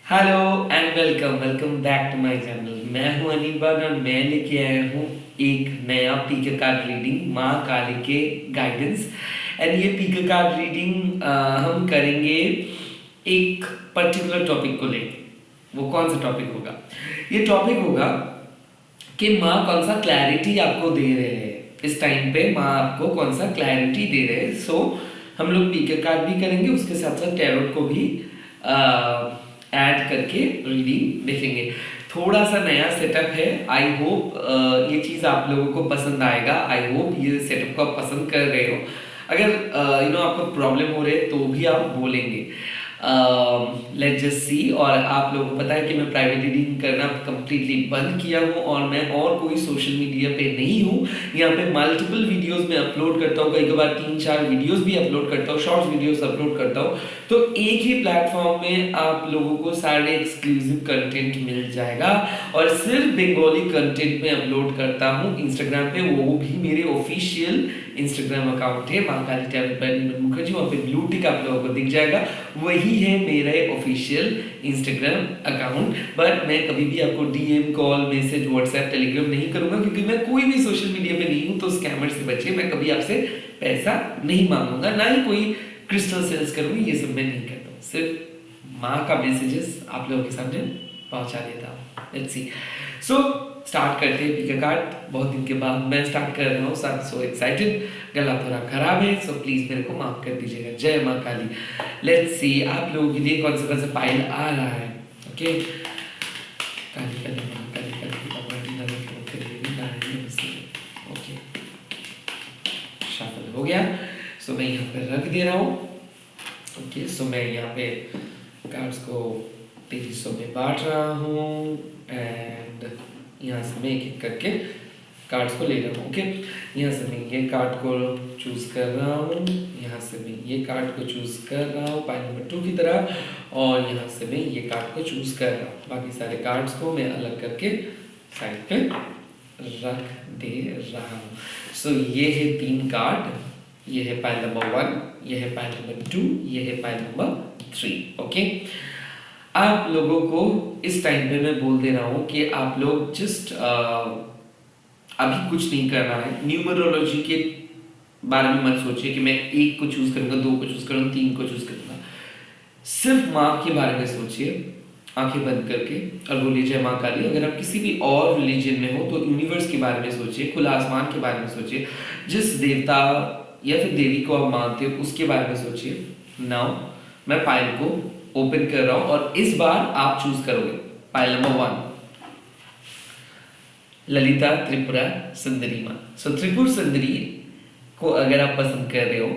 Hello and welcome welcome back to my channel. मैं हूं अनिबान और मैं लेके आया हूं एक नया पीके कार्ड रीडिंग माँ काली के गाइडेंस। एंड ये पीके कार्ड रीडिंग हम करेंगे एक पर्टिकुलर टॉपिक को लेके। वो कौन सा टॉपिक होगा? ये टॉपिक होगा कि माँ कौन सा क्लैरिटी आपको दे रहे हैं इस टाइम पे। माँ आपको कौन सा क्लैरिटी दे रहे हैं। सो हम लोग पीके कार्ड भी करेंगे, उसके साथ साथ टैरोट को भी ऐड करके रीडिंग देखेंगे। थोड़ा सा नया सेटअप है। आई होप ये चीज़ आप लोगों को पसंद आएगा। आई होप ये सेटअप को आप पसंद कर रहे हो। अगर आपको प्रॉब्लम हो रहे तो भी आप बोलेंगे। Let's just see. और आप लोगों को पता है कि मैं प्राइवेट रीडिंग करना कम्प्लीटली बंद किया हूँ और मैं और कोई सोशल मीडिया पे नहीं हूँ। यहाँ पे मल्टीपल वीडियोस में अपलोड करता हूँ, कई बार 3-4 वीडियोस भी अपलोड करता हूँ, शॉर्ट्स वीडियोस अपलोड करता हूँ। तो एक ही प्लेटफॉर्म में आप लोगों को सारे एक्सक्लूसिव कंटेंट मिल जाएगा और सिर्फ बंगाली कंटेंट में अपलोड करता हूँ इंस्टाग्राम पे। वो भी मेरे ऑफिशियल इंस्टाग्राम अकाउंट है महाकाली टैरो बाय नीलम मुखर्जी। वहाँ पे ब्लू टिक आप लोगों को दिख जाएगा, वही है मेरा ऑफिशियल इंस्टाग्राम अकाउंट। बट मैं कभी भी आपको DM, call, message, WhatsApp, Telegram नहीं करूंगा क्योंकि मैं कोई भी सोशल मीडिया पे नहीं हूँ। तो स्कैमर से बचिए। मैं कभी आपसे पैसा नहीं मांगूंगा, ना ही कोई क्रिस्टल सेल्स करूंगी। ये सब मैं नहीं करता हूँ। सिर्फ माँ का मैसेजेस आप लोगों के सामने पहुंचा देता हूँ। Let's see. सो स्टार्ट करते हैं पीके कार्ड। बहुत दिन के बाद मैं स्टार्ट कर रहा हूँ, सो एक्साइटेड। गला थोड़ा खराब है, सो प्लीज मेरे को माफ कर दीजिएगा। जय माँ काली। लेट्स सी आप लोगों के लिए कौन सा पाइल आ रहा है। ओके, काली काली माँ काली काली भगवती नारायणी नमस्ते। ओके, शफल हो गया। सो मैं यहाँ पे रख दे रहा हूँ। ओके, सो मैं यहाँ पे कार्ड्स को तेजी से में बांट रहा हूँ एंड यहाँ से मैं एक एक करके कार्ड्स को ले रहा हूँ। ओके, यहाँ से मैं ये कार्ड को चूज कर रहा हूँ, यहाँ से मैं ये कार्ड को चूज कर रहा हूँ पाइल नंबर 2 की तरह, और यहाँ से मैं ये कार्ड को चूज कर रहा हूँ। बाकी सारे कार्ड्स को मैं अलग करके साइड पे रख दे रहा हूँ। सो ये है 3 कार्ड। ये है पाइल नंबर 1, ये है पाइल नंबर 2, ये है पाइल नंबर 3। ओके, आप लोगों को इस टाइम पे मैं बोल दे रहा हूँ कि आप लोग जस्ट अभी कुछ नहीं करना है। न्यूमरोलॉजी के बारे में मत सोचिए कि मैं 1 को चूज करूंगा, 2 को चूज करूंगा, 3 को चूज करूंगा। सिर्फ माँ के बारे में सोचिए, आंखें बंद करके, और बोलिए जय माँ काली। अगर आप किसी भी और रिलीजन में हो तो यूनिवर्स के बारे में सोचिए, खुला आसमान के बारे में सोचिए, जिस देवता या फिर देवी को आप मानते हो उसके बारे में सोचिए। नाउ मैं पाइल को ओपन कर रहा हूं और इस बार आप चूज करोगे पाइल नंबर 1, ललिता त्रिपुरा सुंदरी माँ। सो त्रिपुर सुंदरी को अगर आप पसंद कर रहे हो,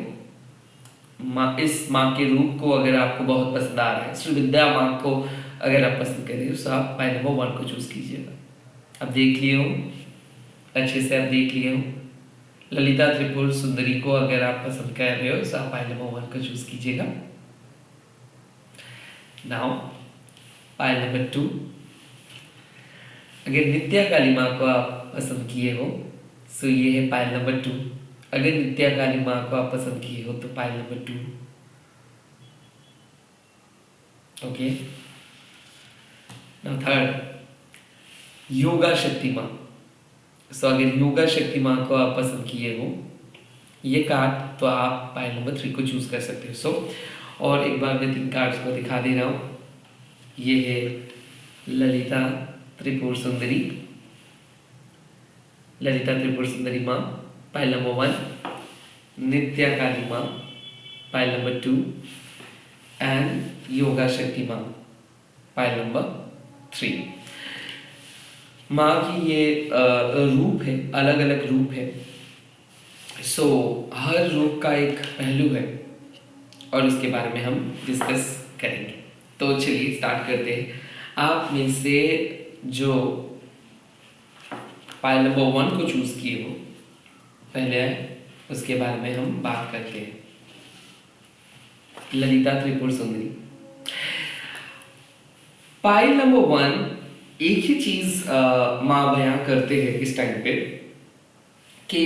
माँ, इस माँ के रूप को अगर आपको बहुत पसंद आ रहा है, श्री विद्या माँ को अगर आप पसंद कर रहे हो, तो आप पाइल नंबर 1 को चूज कीजिएगा। अब देख लिए हो, अच्छे से आप देख लिए हो। ललिता त्रिपुर सुंदरी को अगर आप पसंद कर रहे हो तो आप पाइल नंबर 1 को चूज कीजिएगा। नाउ पाइल नंबर 2, अगर नित्या काली माँ को आप पसंद किए हो तो ये है पाइल नंबर 2। अगर नित्या काली माँ को आप पसंद किए हो तो pile number 2। Okay, now third, yoga Shakti माँ। सो अगर योगा शक्ति माँ को आप पसंद किए हो ये कार्ड, तो आप पाइल नंबर 3 को चूज कर सकते हो। सो और एक बार मैं 3 कार्ड्स को दिखा दे रहा हूँ। ये है ललिता त्रिपुर सुंदरी, ललिता त्रिपुर सुंदरी माँ पाइल नंबर 1, नित्या काली माँ pile number 2 and yoga Shakti माँ पाइल नंबर 3। माँ की ये रूप है, अलग अलग रूप है। सो हर रूप का एक पहलू है और इसके बारे में हम डिस्कस करेंगे। तो चलिए स्टार्ट करते हैं। आप में से जो पाइल नंबर 1 को चूज किए हो पहले, उसके बारे में हम बात करते हैं। ललिता त्रिपुर सुंदरी पाइल नंबर 1 एक ही चीज माँ बयां करते हैं इस टाइम पे कि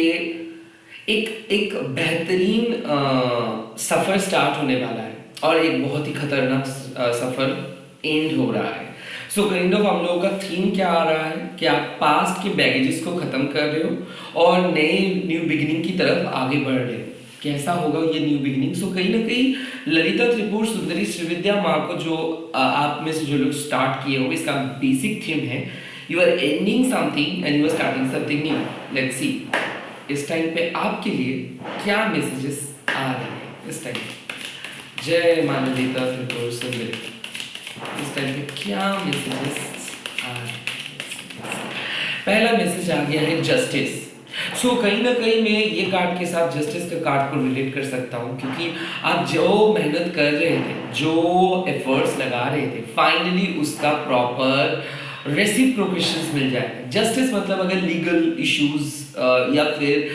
एक बेहतरीन सफर स्टार्ट होने वाला है और एक बहुत ही खतरनाक सफर एंड हो रहा है। सो काइंड ऑफ हम लोगों का थीम क्या आ रहा है कि आप पास्ट के बैगेजेस को खत्म कर रहे हो और नए न्यू बिगिनिंग की तरफ आगे बढ़ रहे हो। कैसा होगा ये न्यू बिगिनिंग? सो कहीं ना कहीं ललिता त्रिपुर सुंदरी श्रीविद्या माँ को जो आप में से जो लोग स्टार्ट किए हो, इसका बेसिक थीम है you are ending something and you are starting something new. Let's see इस टाइम पे आपके लिए क्या मैसेजेस आ रहे हैं इस टाइम। जय माँ ललिता त्रिपुर सुंदरी, इस टाइम पे क्या मैसेजेस आ रहे हैं? पहला मैसेज आ गया है जस्टिस। सो कहीं ना कहीं मैं ये कार्ड के साथ जस्टिस के कार्ड को रिलेट कर सकता हूँ, क्योंकि आप जो मेहनत कर रहे थे, जो एफर्ट्स लगा रहे थे, फाइनली उसका प्रॉपर रेसिप्रोकेशंस मिल जाएगा। जस्टिस मतलब अगर लीगल इश्यूज या फिर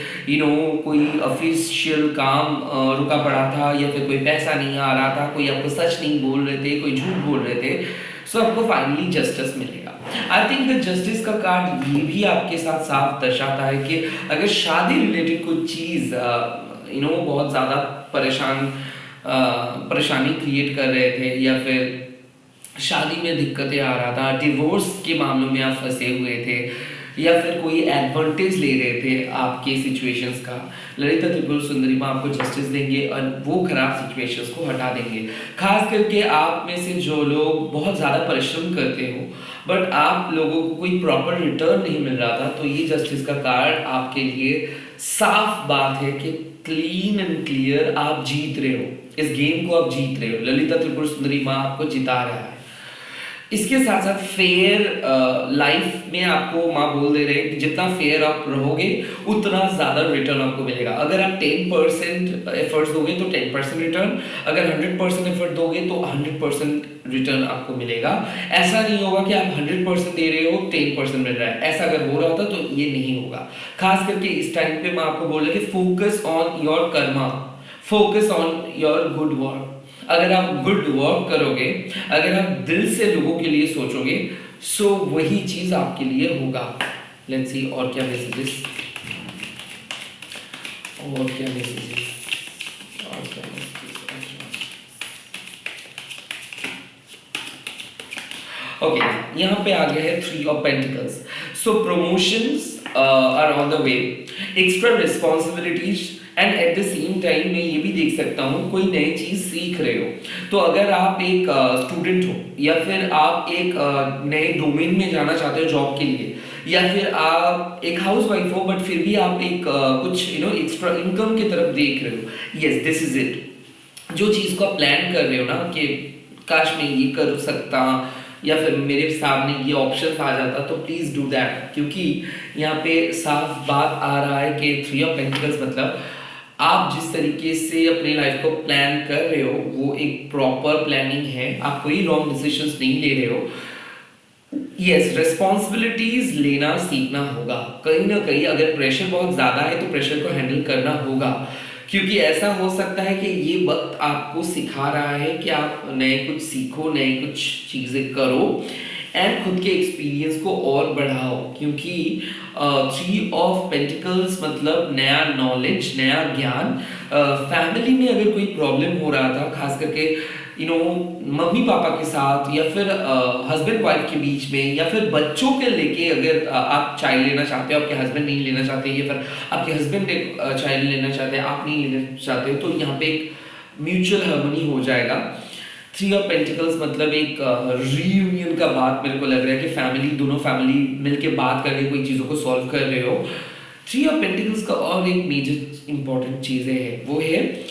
कोई ऑफिशियल काम रुका पड़ा था, या फिर कोई पैसा नहीं आ रहा था, कोई आपको सच नहीं बोल रहे थे, कोई झूठ बोल रहे थे, सो आपको फाइनली जस्टिस मिलेगा। आई थिंक द जस्टिस का कार्ड ये भी आपके साथ साफ दर्शाता है कि अगर शादी रिलेटेड कोई चीज़ बहुत ज़्यादा परेशानी क्रिएट कर रहे थे, या फिर शादी में दिक्कतें आ रहा था, डिवोर्स के मामलों में आप फंसे हुए थे, या फिर कोई एडवांटेज ले रहे थे आपके सिचुएशंस का, ललिता त्रिपुर सुंदरी माँ आपको जस्टिस देंगे और वो खराब सिचुएशंस को हटा देंगे। खास करके आप में से जो लोग बहुत ज़्यादा परिश्रम करते हो बट आप लोगों को कोई प्रॉपर रिटर्न नहीं मिल रहा था, तो ये जस्टिस का कार्ड आपके लिए साफ बात है कि क्लीन एंड क्लियर आप जीत रहे हो, इस गेम को आप जीत रहे हो। ललिता त्रिपुर सुंदरी माँ आपको जिता रहा है। इसके साथ साथ फेयर लाइफ में आपको माँ बोल दे रहे हैं कि जितना फेयर आप रहोगे उतना ज़्यादा रिटर्न आपको मिलेगा। अगर आप 10% एफर्ट्स दोगे तो 10% रिटर्न, अगर 100% एफर्ट दोगे तो 100% रिटर्न आपको मिलेगा। ऐसा नहीं होगा कि आप 100% दे रहे हो 10% मिल रहा है, ऐसा अगर हो रहा होता तो ये नहीं होगा। खास करके इस टाइम पे मैं आपको बोल रहा कि focus on your Karma, focus on your good work. अगर आप गुड वर्क करोगे, अगर आप दिल से लोगों के लिए सोचोगे, सो वही चीज आपके लिए होगा। लेट्स सी और क्या मैसेजेस, और क्या मैसेजेस, और क्या मैसेजेस। ओके, यहाँ पे आ गया है 3 of pentacles. So promotions are on the way, extra responsibilities, and at the same time मैं ये भी देख सकता हूँ कोई नई चीज़ सीख रहे हो। तो अगर आप एक स्टूडेंट हो, या फिर आप एक नए डोमेन में जाना चाहते हो जॉब के लिए, या फिर आप एक हाउस वाइफ हो बट फिर भी आप एक कुछ एक्स्ट्रा इनकम की तरफ देख रहे हो, यस दिस इज इट। जो चीज़ को आप प्लान कर रहे हो ना कि काश मैं ये कर सकता, या फिर मेरे सामने ये ऑप्शन आ जाता, तो प्लीज़ डू दैट। क्योंकि यहाँ पे साफ बात आ रहा है कि 3 ऑफ पेंटिकल्स मतलब आप जिस तरीके से अपनी लाइफ को प्लान कर रहे हो वो एक प्रॉपर प्लानिंग है, आप कोई रॉन्ग डिसीजंस नहीं ले रहे हो। यस, रिस्पॉन्सिबिलिटीज लेना सीखना होगा। कहीं ना कहीं अगर प्रेशर बहुत ज़्यादा है तो प्रेशर को हैंडल करना होगा, क्योंकि ऐसा हो सकता है कि ये वक्त आपको सिखा रहा है कि आप नए कुछ सीखो, नए कुछ चीज़ें करो एंड खुद के एक्सपीरियंस को और बढ़ाओ। क्योंकि 3 ऑफ पेंटिकल्स मतलब नया नॉलेज, नया ज्ञान। फैमिली में अगर कोई प्रॉब्लम हो रहा था, खास करके मम्मी पापा के साथ, या फिर हस्बैंड वाइफ के बीच में, या फिर बच्चों के लेके अगर आप चाइल्ड लेना चाहते हो, आपके हस्बैंड नहीं लेना चाहते, या फिर आपके हस्बैंड एक चाइल्ड लेना चाहते हैं, आप नहीं लेना चाहते हो, तो यहाँ पे एक म्यूचुअल हार्मनी हो जाएगा। 3 ऑफ पेंटिकल्स मतलब एक रीयूनियन का बात मेरे को लग रहा है कि फैमिली, दोनों फैमिली मिलके बात करके कोई चीज़ों को सॉल्व कर रहे हो। 3 ऑफ पेंटिकल्स का और एक मेजर इंपॉर्टेंट चीज़ें है, वो है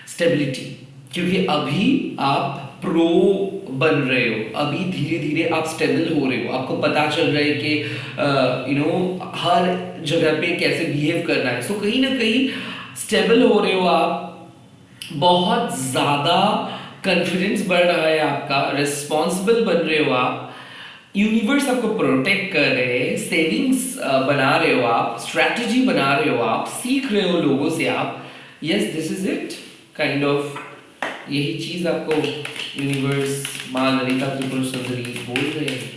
स्टेबिलिटी। क्योंकि अभी आप प्रो बन रहे हो, अभी धीरे धीरे आप स्टेबल हो रहे हो, आपको पता चल रहा है कि हर जगह पे कैसे बिहेव करना है। सो कहीं ना कहीं स्टेबल हो रहे हो आप, बहुत ज़्यादा कॉन्फिडेंस बढ़ रहा है आपका, रिस्पॉन्सिबल बन रहे हो आप, यूनिवर्स आपको प्रोटेक्ट कर रहे हैं, सेविंग्स बना रहे हो आप, स्ट्रैटेजी बना रहे हो आप, सीख रहे हो लोगों से आप। Yes this is it, kind of यही चीज़ आपको यूनिवर्स, माँ ललिता त्रिपुर सुंदरी बोल रहे हैं।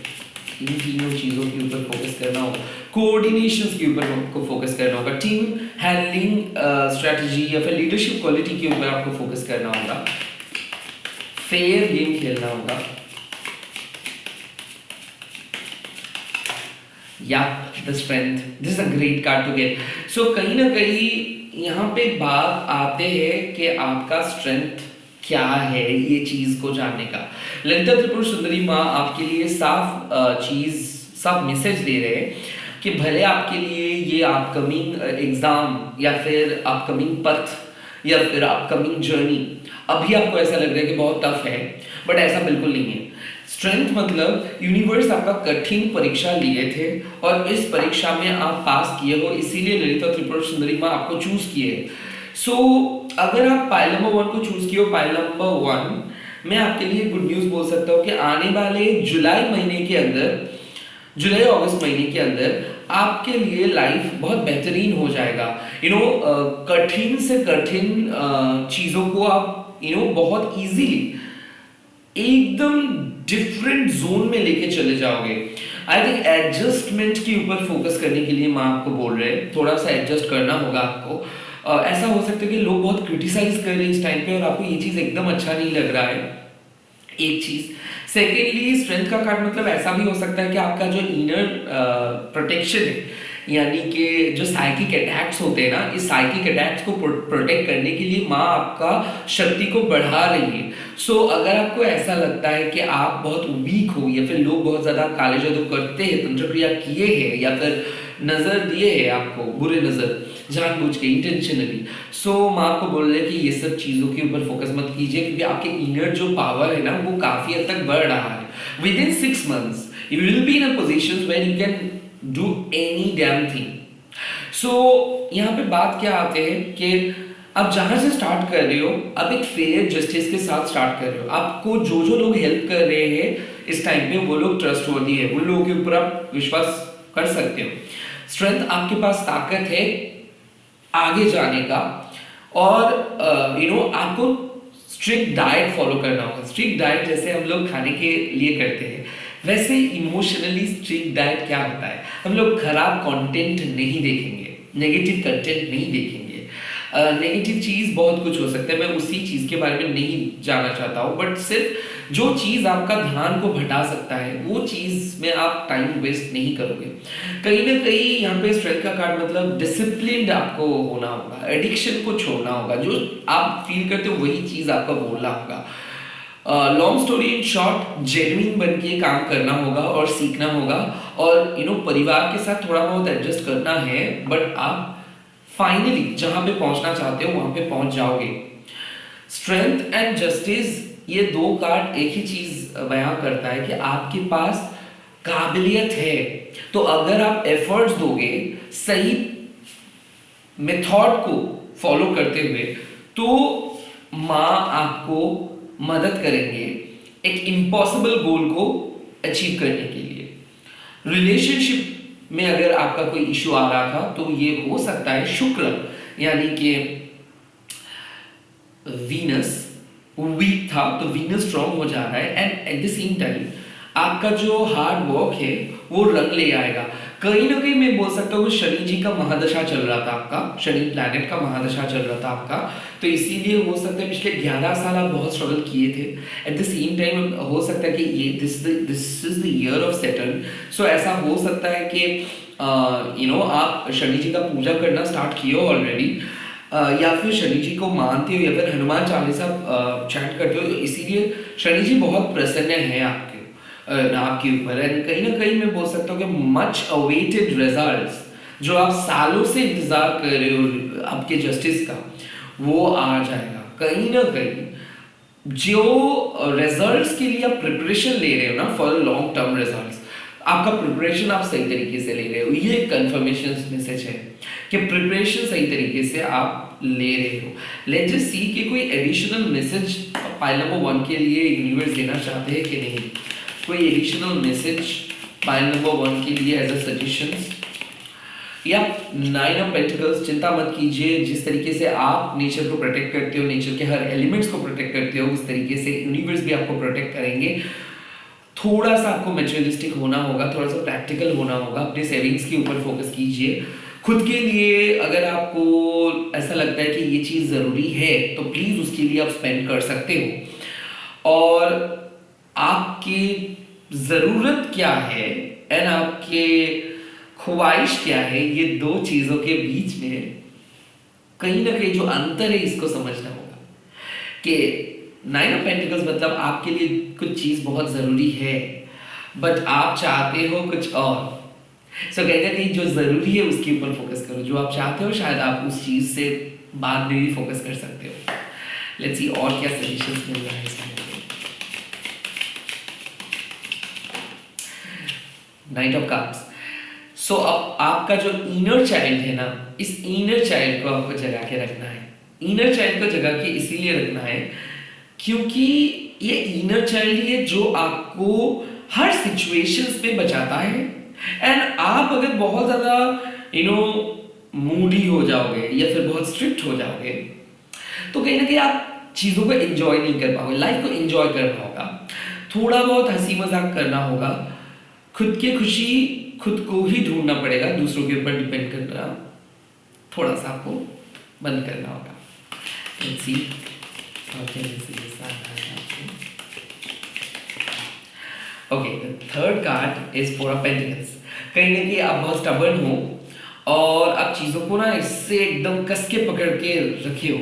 इन तीनों चीज़ों के ऊपर फोकस करना होगा, कोऑर्डिनेशन के ऊपर आपको फोकस करना होगा, टीम हैंडलिंग स्ट्रैटेजी या फिर लीडरशिप क्वालिटी के ऊपर आपको फोकस करना होगा, फेयर गेम खेलना होगा। या the strength, this is a great card to get. So कहीं ना कहीं यहाँ पे बात आते हैं कि आपका स्ट्रेंथ क्या है, ये चीज को जानने का। ललिता त्रिपुर सुंदरी माँ आपके लिए साफ चीज, साफ मैसेज दे रहे हैं कि भले आपके लिए ये अपकमिंग एग्जाम या फिर अपकमिंग पथ या फिर अपकमिंग जर्नी अभी आपको ऐसा लग रहा है कि बहुत टफ है, बट ऐसा बिल्कुल नहीं है। स्ट्रेंथ मतलब यूनिवर्स आपका कठिन परीक्षा लिए थे और इस परीक्षा में आप पास किए हो, इसीलिए ललिता त्रिपुर सुंदरी माँ आपको चूज किए। सो अगर आप पाइल नंबर 1 को चूज किए हो, पाइल नंबर 1, मैं आपके लिए गुड न्यूज बोल सकता हूँ कि आने वाले जुलाई महीने के अंदर, जुलाई अगस्त महीने के अंदर आपके लिए लाइफ बहुत बेहतरीन हो जाएगा। कठिन से कठिन चीजों को आप बहुत इजीली एकदम डिफरेंट जोन में लेके चले जाओगे। आई थिंक एडजस्टमेंट के ऊपर फोकस करने के लिए माँ आपको बोल रहे हैं, थोड़ा सा एडजस्ट करना होगा आपको। ऐसा हो सकता है कि लोग बहुत क्रिटिसाइज कर रहे हैं इस टाइम पे और आपको ये चीज एकदम अच्छा नहीं लग रहा है, एक चीज। सेकेंडली स्ट्रेंथ का कार्ड मतलब ऐसा भी हो सकता है कि आपका जो इनर प्रोटेक्शन है, यानी कि जो साइकिक अटैक्स होते हैं ना, इस साइकिक अटैक्स को प्रोटेक्ट करने के लिए माँ आपका शक्ति को बढ़ा रही है। सो अगर आपको ऐसा लगता है कि आप बहुत वीक हो या फिर लोग बहुत ज्यादा काले जादू करते हैं, तंत्र क्रिया किए हैं या फिर नजर दिए हैं आपको बुरे नजर जानबूझ के इंटेंशनली, सो माँ आपको बोल रहे हैं कि ये सब चीजों के ऊपर फोकस मत कीजिए, क्योंकि आपके इनर जो पावर है ना वो काफी हद तक बढ़ रहा है। With in 6 months you will be in a position where you can do any damn thing. So यहाँ पे बात क्या आते हैं कि आप जहां से स्टार्ट कर रहे हो, आप एक फेयर जस्टिस के साथ स्टार्ट कर रहे हो। आपको जो जो लोग हेल्प कर रहे हैं इस टाइम पे वो लोग ट्रस्टवर्दी है, उन लोगों के ऊपर आप विश्वास कर सकते हो। स्ट्रेंथ आपके पास ताकत है आगे जाने का, और आपको स्ट्रिक्ट डाइट फॉलो करना होगा। स्ट्रिक्ट डाइट जैसे हम लोग खाने के लिए करते हैं, वैसे इमोशनली स्ट्रिक्ट डाइट क्या होता है, हम लोग खराब कंटेंट नहीं देखेंगे, नेगेटिव कंटेंट नहीं देखेंगे। नेगेटिव चीज बहुत कुछ हो सकता है, मैं उसी चीज के बारे में नहीं जाना चाहता हूँ, बट सिर्फ जो चीज आपका ध्यान को भटा सकता है वो चीज में आप टाइम वेस्ट नहीं करोगे। कहीं ना कहीं यहाँ पे स्ट्रेंथ का कार्ड मतलब डिसिप्लिन्ड आपको होना होगा, एडिक्शन को छोड़ना होगा, जो आप फील करते हो वही चीज आपका बोलना होगा। Long story in short, genuine बन के काम करना होगा और सीखना होगा, और परिवार के साथ थोड़ा बहुत एडजस्ट करना है, बट आप फाइनली जहां पे पहुंचना चाहते हो वहां पे पहुंच जाओगे। स्ट्रेंथ एंड जस्टिस, ये दो कार्ड एक ही चीज बयां करता है कि आपके पास काबिलियत है, तो अगर आप एफर्ट्स दोगे सही मेथड को फॉलो करते हुए, तो माँ आपको मदद करेंगे एक इम्पॉसिबल गोल को अचीव करने के लिए। रिलेशनशिप में अगर आपका कोई इशू आ रहा था तो ये हो सकता है शुक्र यानी कि वीनस वीक था तो वीनस स्ट्रॉन्ग हो जा रहा है, and at the same time आपका जो हार्ड वर्क है वो रंग ले आएगा। कहीं ना कहीं मैं बोल सकता हूँ शनि जी का महादशा चल रहा था आपका, शनि प्लैनेट का महादशा चल रहा था आपका, तो इसीलिए हो सकता है पिछले 11 साल आप बहुत स्ट्रगल किए थे। एट द सेम टाइम हो सकता है कि ये this is the year of Saturn, so ऐसा हो सकता है कि आप शनि जी का पूजा करना स्टार्ट किए हो ऑलरेडी, या फिर शनि जी को मानते हो या फिर हनुमान चालीसा चैंट करते हो, तो इसीलिए शनि जी बहुत प्रसन्न है आपके ऊपर। एंड कहीं ना कहीं मैं बोल सकता हूँ कि मच अवेटेड रिजल्ट्स जो आप सालों से इंतजार कर रहे हो आपके जस्टिस का, वो आ जाएगा। कहीं ना कहीं जो रिजल्ट्स के लिए आप प्रिपरेशन ले रहे हो ना फॉर लॉन्ग टर्म रिजल्ट्स, आपका प्रिपरेशन आप सही तरीके से ले रहे हो, ये कंफर्मेशन मैसेज है कि प्रिपरेशन सही तरीके से आप ले रहे हो। लेट्स जस्ट सी कि कोई एडिशनल मैसेज पाइल नंबर 1 के लिए यूनिवर्स देना चाहते हैं कि नहीं। कोई एडिशनल मैसेज पाइल नंबर 1 के लिए एज अ सजेशंस, या 9 ऑफ पेंटिकल्स, चिंता मत कीजिए, जिस तरीके से आप नेचर को प्रोटेक्ट करते हो, नेचर के हर एलिमेंट्स को प्रोटेक्ट करते हो, उस तरीके से यूनिवर्स भी आपको प्रोटेक्ट करेंगे। थोड़ा सा आपको मैटेरियलिस्टिक होना होगा, थोड़ा सा प्रैक्टिकल होना होगा, अपने सेविंग्स के ऊपर फोकस कीजिए। खुद के लिए अगर आपको ऐसा लगता है कि ये चीज़ ज़रूरी है तो प्लीज़ उसके लिए आप स्पेंड कर सकते हो। और आपकी ज़रूरत क्या है एंड आपके ख्वाहिश क्या है, ये दो चीजों के बीच में कहीं ना कहीं जो अंतर है इसको समझना होगा कि नाइन ऑफ पेंटिकल्स मतलब आपके लिए कुछ चीज बहुत जरूरी है बट आप चाहते हो कुछ और। सो कहीं ना कहीं जो जरूरी है उसके ऊपर फोकस करो, जो आप चाहते हो शायद आप उस चीज से बाद में भी फोकस कर सकते हो। लेट्स सी और क्या सजेशंस मिल रहा है इसमें। Night of cups. सो अब आपका जो इनर चाइल्ड है ना, इस इनर चाइल्ड को आपको जगा के रखना है। इनर चाइल्ड को जगा के इसीलिए रखना है क्योंकि ये इनर चाइल्ड ही है जो आपको हर सिचुएशंस में बचाता है। एंड आप अगर बहुत ज्यादा मूडी हो जाओगे या फिर बहुत स्ट्रिक्ट हो जाओगे तो कहीं ना कहीं आप चीजों को एंजॉय नहीं कर पाओगे, लाइफ को एंजॉय करना होगा, थोड़ा बहुत हंसी मजाक करना होगा, खुद की खुशी खुद को ही ढूंढना पड़ेगा, दूसरों के ऊपर डिपेंड करना थोड़ा सा आपको बंद करना होगा। Let's see. Okay, this is okay, the third card is Four of Pentacles. कहीं ना कहीं आप बहुत stubborn हो और आप चीज़ों को ना इससे एकदम कस के पकड़ के रखे हो।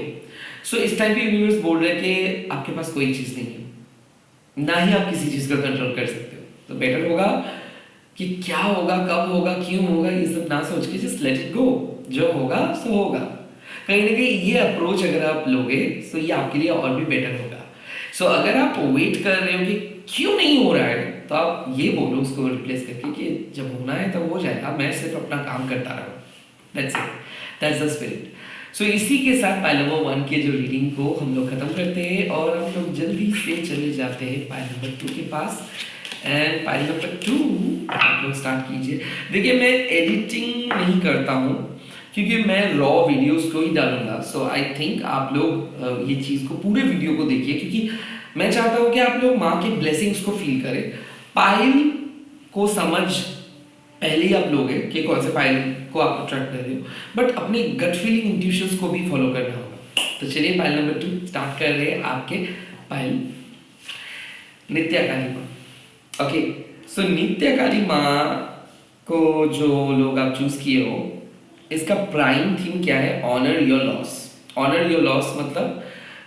सो इस टाइम पे यूनिवर्स बोल रहे हैं कि आपके पास कोई चीज़ नहीं है, ना ही आप किसी चीज़ का कंट्रोल कर सकते हो। तो बेटर होगा कि क्या होगा, कब होगा, क्यों होगा, ये सब ना सोच के जस्ट लेट इट गो, जो होगा सो होगा। कहीं ना कहीं ये अप्रोच अगर आप लोगे तो ये आपके लिए और भी बेटर होगा। सो अगर आप वेट कर रहे हो कि क्यों नहीं हो रहा है तो आप ये बोलो उसको रिप्लेस करके कि जब होना है तब हो जाएगा, मैं सिर्फ अपना काम करता रहूँ। That's it, that's the spirit. So इसी के साथ पाइल नंबर 1 के जो रीडिंग को हम लोग खत्म करते हैं और हम लोग जल्दी से चले जाते हैं पाइल नंबर 2 के पास। एंड पाइल नंबर 2 आप लोग स्टार्ट कीजिए। देखिए मैं एडिटिंग नहीं करता हूँ क्योंकि मैं रॉ वीडियोस को ही डालूंगा। सो आई थिंक आप लोग ये चीज़ को पूरे वीडियो को देखिए क्योंकि मैं चाहता हूँ कि आप लोग माँ के ब्लेसिंग्स को फील करें। पाइल को समझ पहले ही आप लोगे कि कौन से पाइल को आप अट्रैक्ट कर रहे हो, बट अपने गट फीलिंग इंट्यूशंस को भी फॉलो करना होगा। तो चलिए पाइल नंबर 2 स्टार्ट कर रहे हैं आपके पाइल नित्या काली माँ। ओके, सो नित्या काली माँ को जो लोग आप चूज किए हो, इसका प्राइम थीम क्या है? Honour your loss. Honour your loss मतलब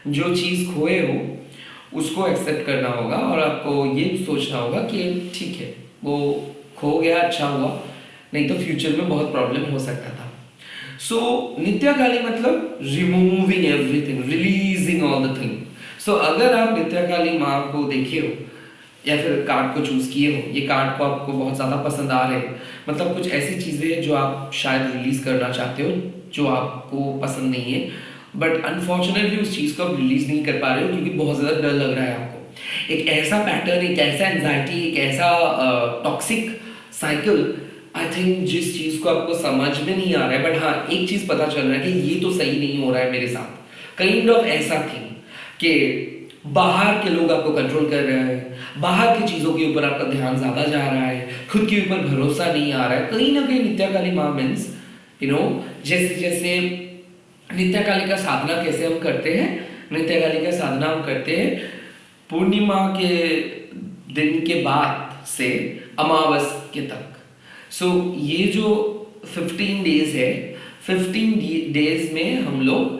जो चीज़ खोए हो उसको एक्सेप्ट करना होगा और आपको ये सोचना होगा कि ठीक है वो खो गया, अच्छा हुआ, नहीं तो फ्यूचर में बहुत प्रॉब्लम हो सकता था। सो नित्या काली मतलब removing everything, releasing all the thing. So अगर आप नित्या काली माँ को देखे हो या फिर कार्ड को चूज किए हो, ये कार्ड को आपको बहुत ज़्यादा पसंद आ रहे हैं, मतलब कुछ ऐसी चीज़ें हैं जो आप शायद रिलीज करना चाहते हो जो आपको पसंद नहीं है, बट अनफॉर्चुनेटली उस चीज़ को आप रिलीज नहीं कर पा रहे हो क्योंकि बहुत ज़्यादा डर लग रहा है आपको। एक ऐसा पैटर्न, एक ऐसा एंजाइटी, एक ऐसा टॉक्सिक साइकिल, आई थिंक जिस चीज़ को आपको समझ में नहीं आ रहा है, बट हाँ एक चीज़ पता चल रहा है कि ये तो सही नहीं हो रहा है मेरे साथ। काइंड ऑफ ऐसा थिंग कि बाहर के लोग आपको कंट्रोल कर रहे हैं, बाहर की चीज़ों के ऊपर आपका ध्यान ज़्यादा जा रहा है, खुद के ऊपर भरोसा नहीं आ रहा है। कहीं ना कहीं नित्या काली माँ मीन्स जैसे जैसे नित्या काली का साधना कैसे हम करते हैं, नित्या काली का साधना हम करते हैं पूर्णिमा के दिन के बाद से अमावस के तक। सो ये जो 15 डेज है, 15 डेज में हम लोग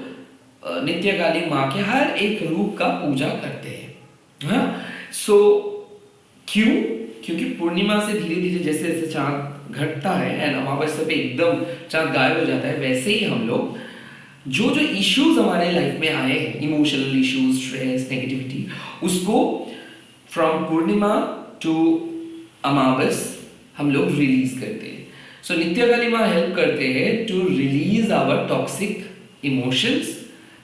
नित्य काली माँ के हर एक रूप का पूजा करते हैं। हाँ, सो क्यों? क्योंकि पूर्णिमा से धीरे धीरे जैसे जैसे चांद घटता है एंड अमावस्या पे एकदम चांद गायब हो जाता है, वैसे ही हम लोग जो जो इश्यूज हमारे लाइफ में आए हैं, इमोशनल इश्यूज, स्ट्रेस, नेगेटिविटी, उसको फ्रॉम पूर्णिमा टू अमावस हम लोग रिलीज करते हैं। सो नित्य काली माँ हेल्प करते हैं to release our toxic emotions,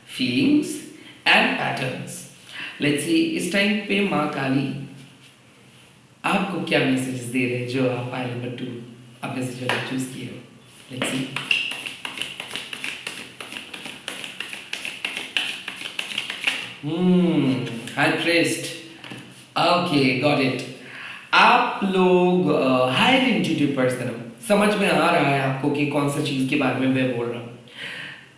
feelings and patterns. Let's see इस टाइम पे माँ काली आपको क्या मैसेज दे रहे हैं जो आप पाइल नंबर 2 आपने से जो चूज किए हो। Let's see. High priestess. Okay, got it. आप लोग हायर इंट्यूटिव पर्सन हो, समझ में आ रहा है आपको कि कौन सा चीज के बारे में मैं बोल रहा हूँ।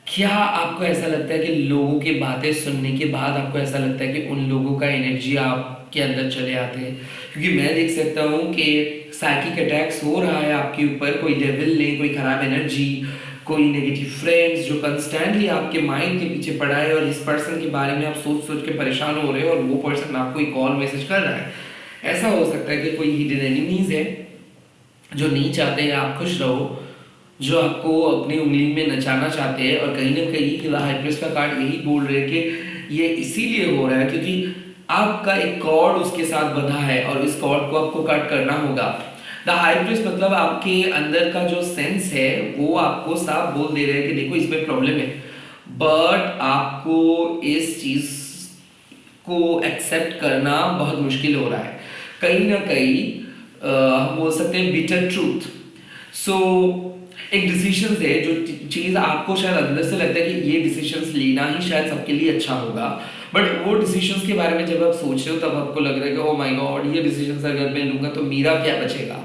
क्या आपको ऐसा लगता है कि लोगों की बातें सुनने के बाद आपको ऐसा लगता है कि उन लोगों का एनर्जी आपके अंदर चले आते हैं? क्योंकि मैं देख सकता हूँ कि साइकिक अटैक्स हो रहा है आपके ऊपर, कोई डेविल ने, कोई खराब एनर्जी, कोई नेगेटिव फ्रेंड्स जो कंस्टेंटली आपके माइंड के पीछे पड़ा है, और इस पर्सन के बारे में आप सोच सोच के परेशान हो रहे हो और वो पर्सन आपको एक कॉल मैसेज कर रहा है। ऐसा हो सकता है कि कोई हिडन एनिमीज है जो नहीं चाहते हैं आप खुश रहो, जो आपको अपनी उंगली में नचाना चाहते हैं, और कहीं ना कहीं हाइप्रिस्ट का कार्ड यही बोल रहे हैं कि ये इसीलिए हो रहा है क्योंकि आपका एक कॉर्ड उसके साथ बंधा है और इस कॉर्ड को आपको कट करना होगा। द हाइप्रिस्ट मतलब आपके अंदर का जो सेंस है वो आपको साफ बोल दे रहे हैं कि देखो इसमें प्रॉब्लम है, बट आपको इस चीज को एक्सेप्ट करना बहुत मुश्किल हो रहा है। कहीं ना कहीं हम बोल सकते हैं बिटर ट्रूथ। सो एक डिसीजन है जो चीज आपको शायद अंदर से लगता है कि ये डिसीजंस लेना ही शायद सबके लिए अच्छा होगा, बट वो डिसीजंस के बारे में जब आप सोच रहे हो तब आपको लग रहा है कि ओ माय गॉड, ये डिसीजंस अगर मैं लूंगा तो मेरा क्या बचेगा।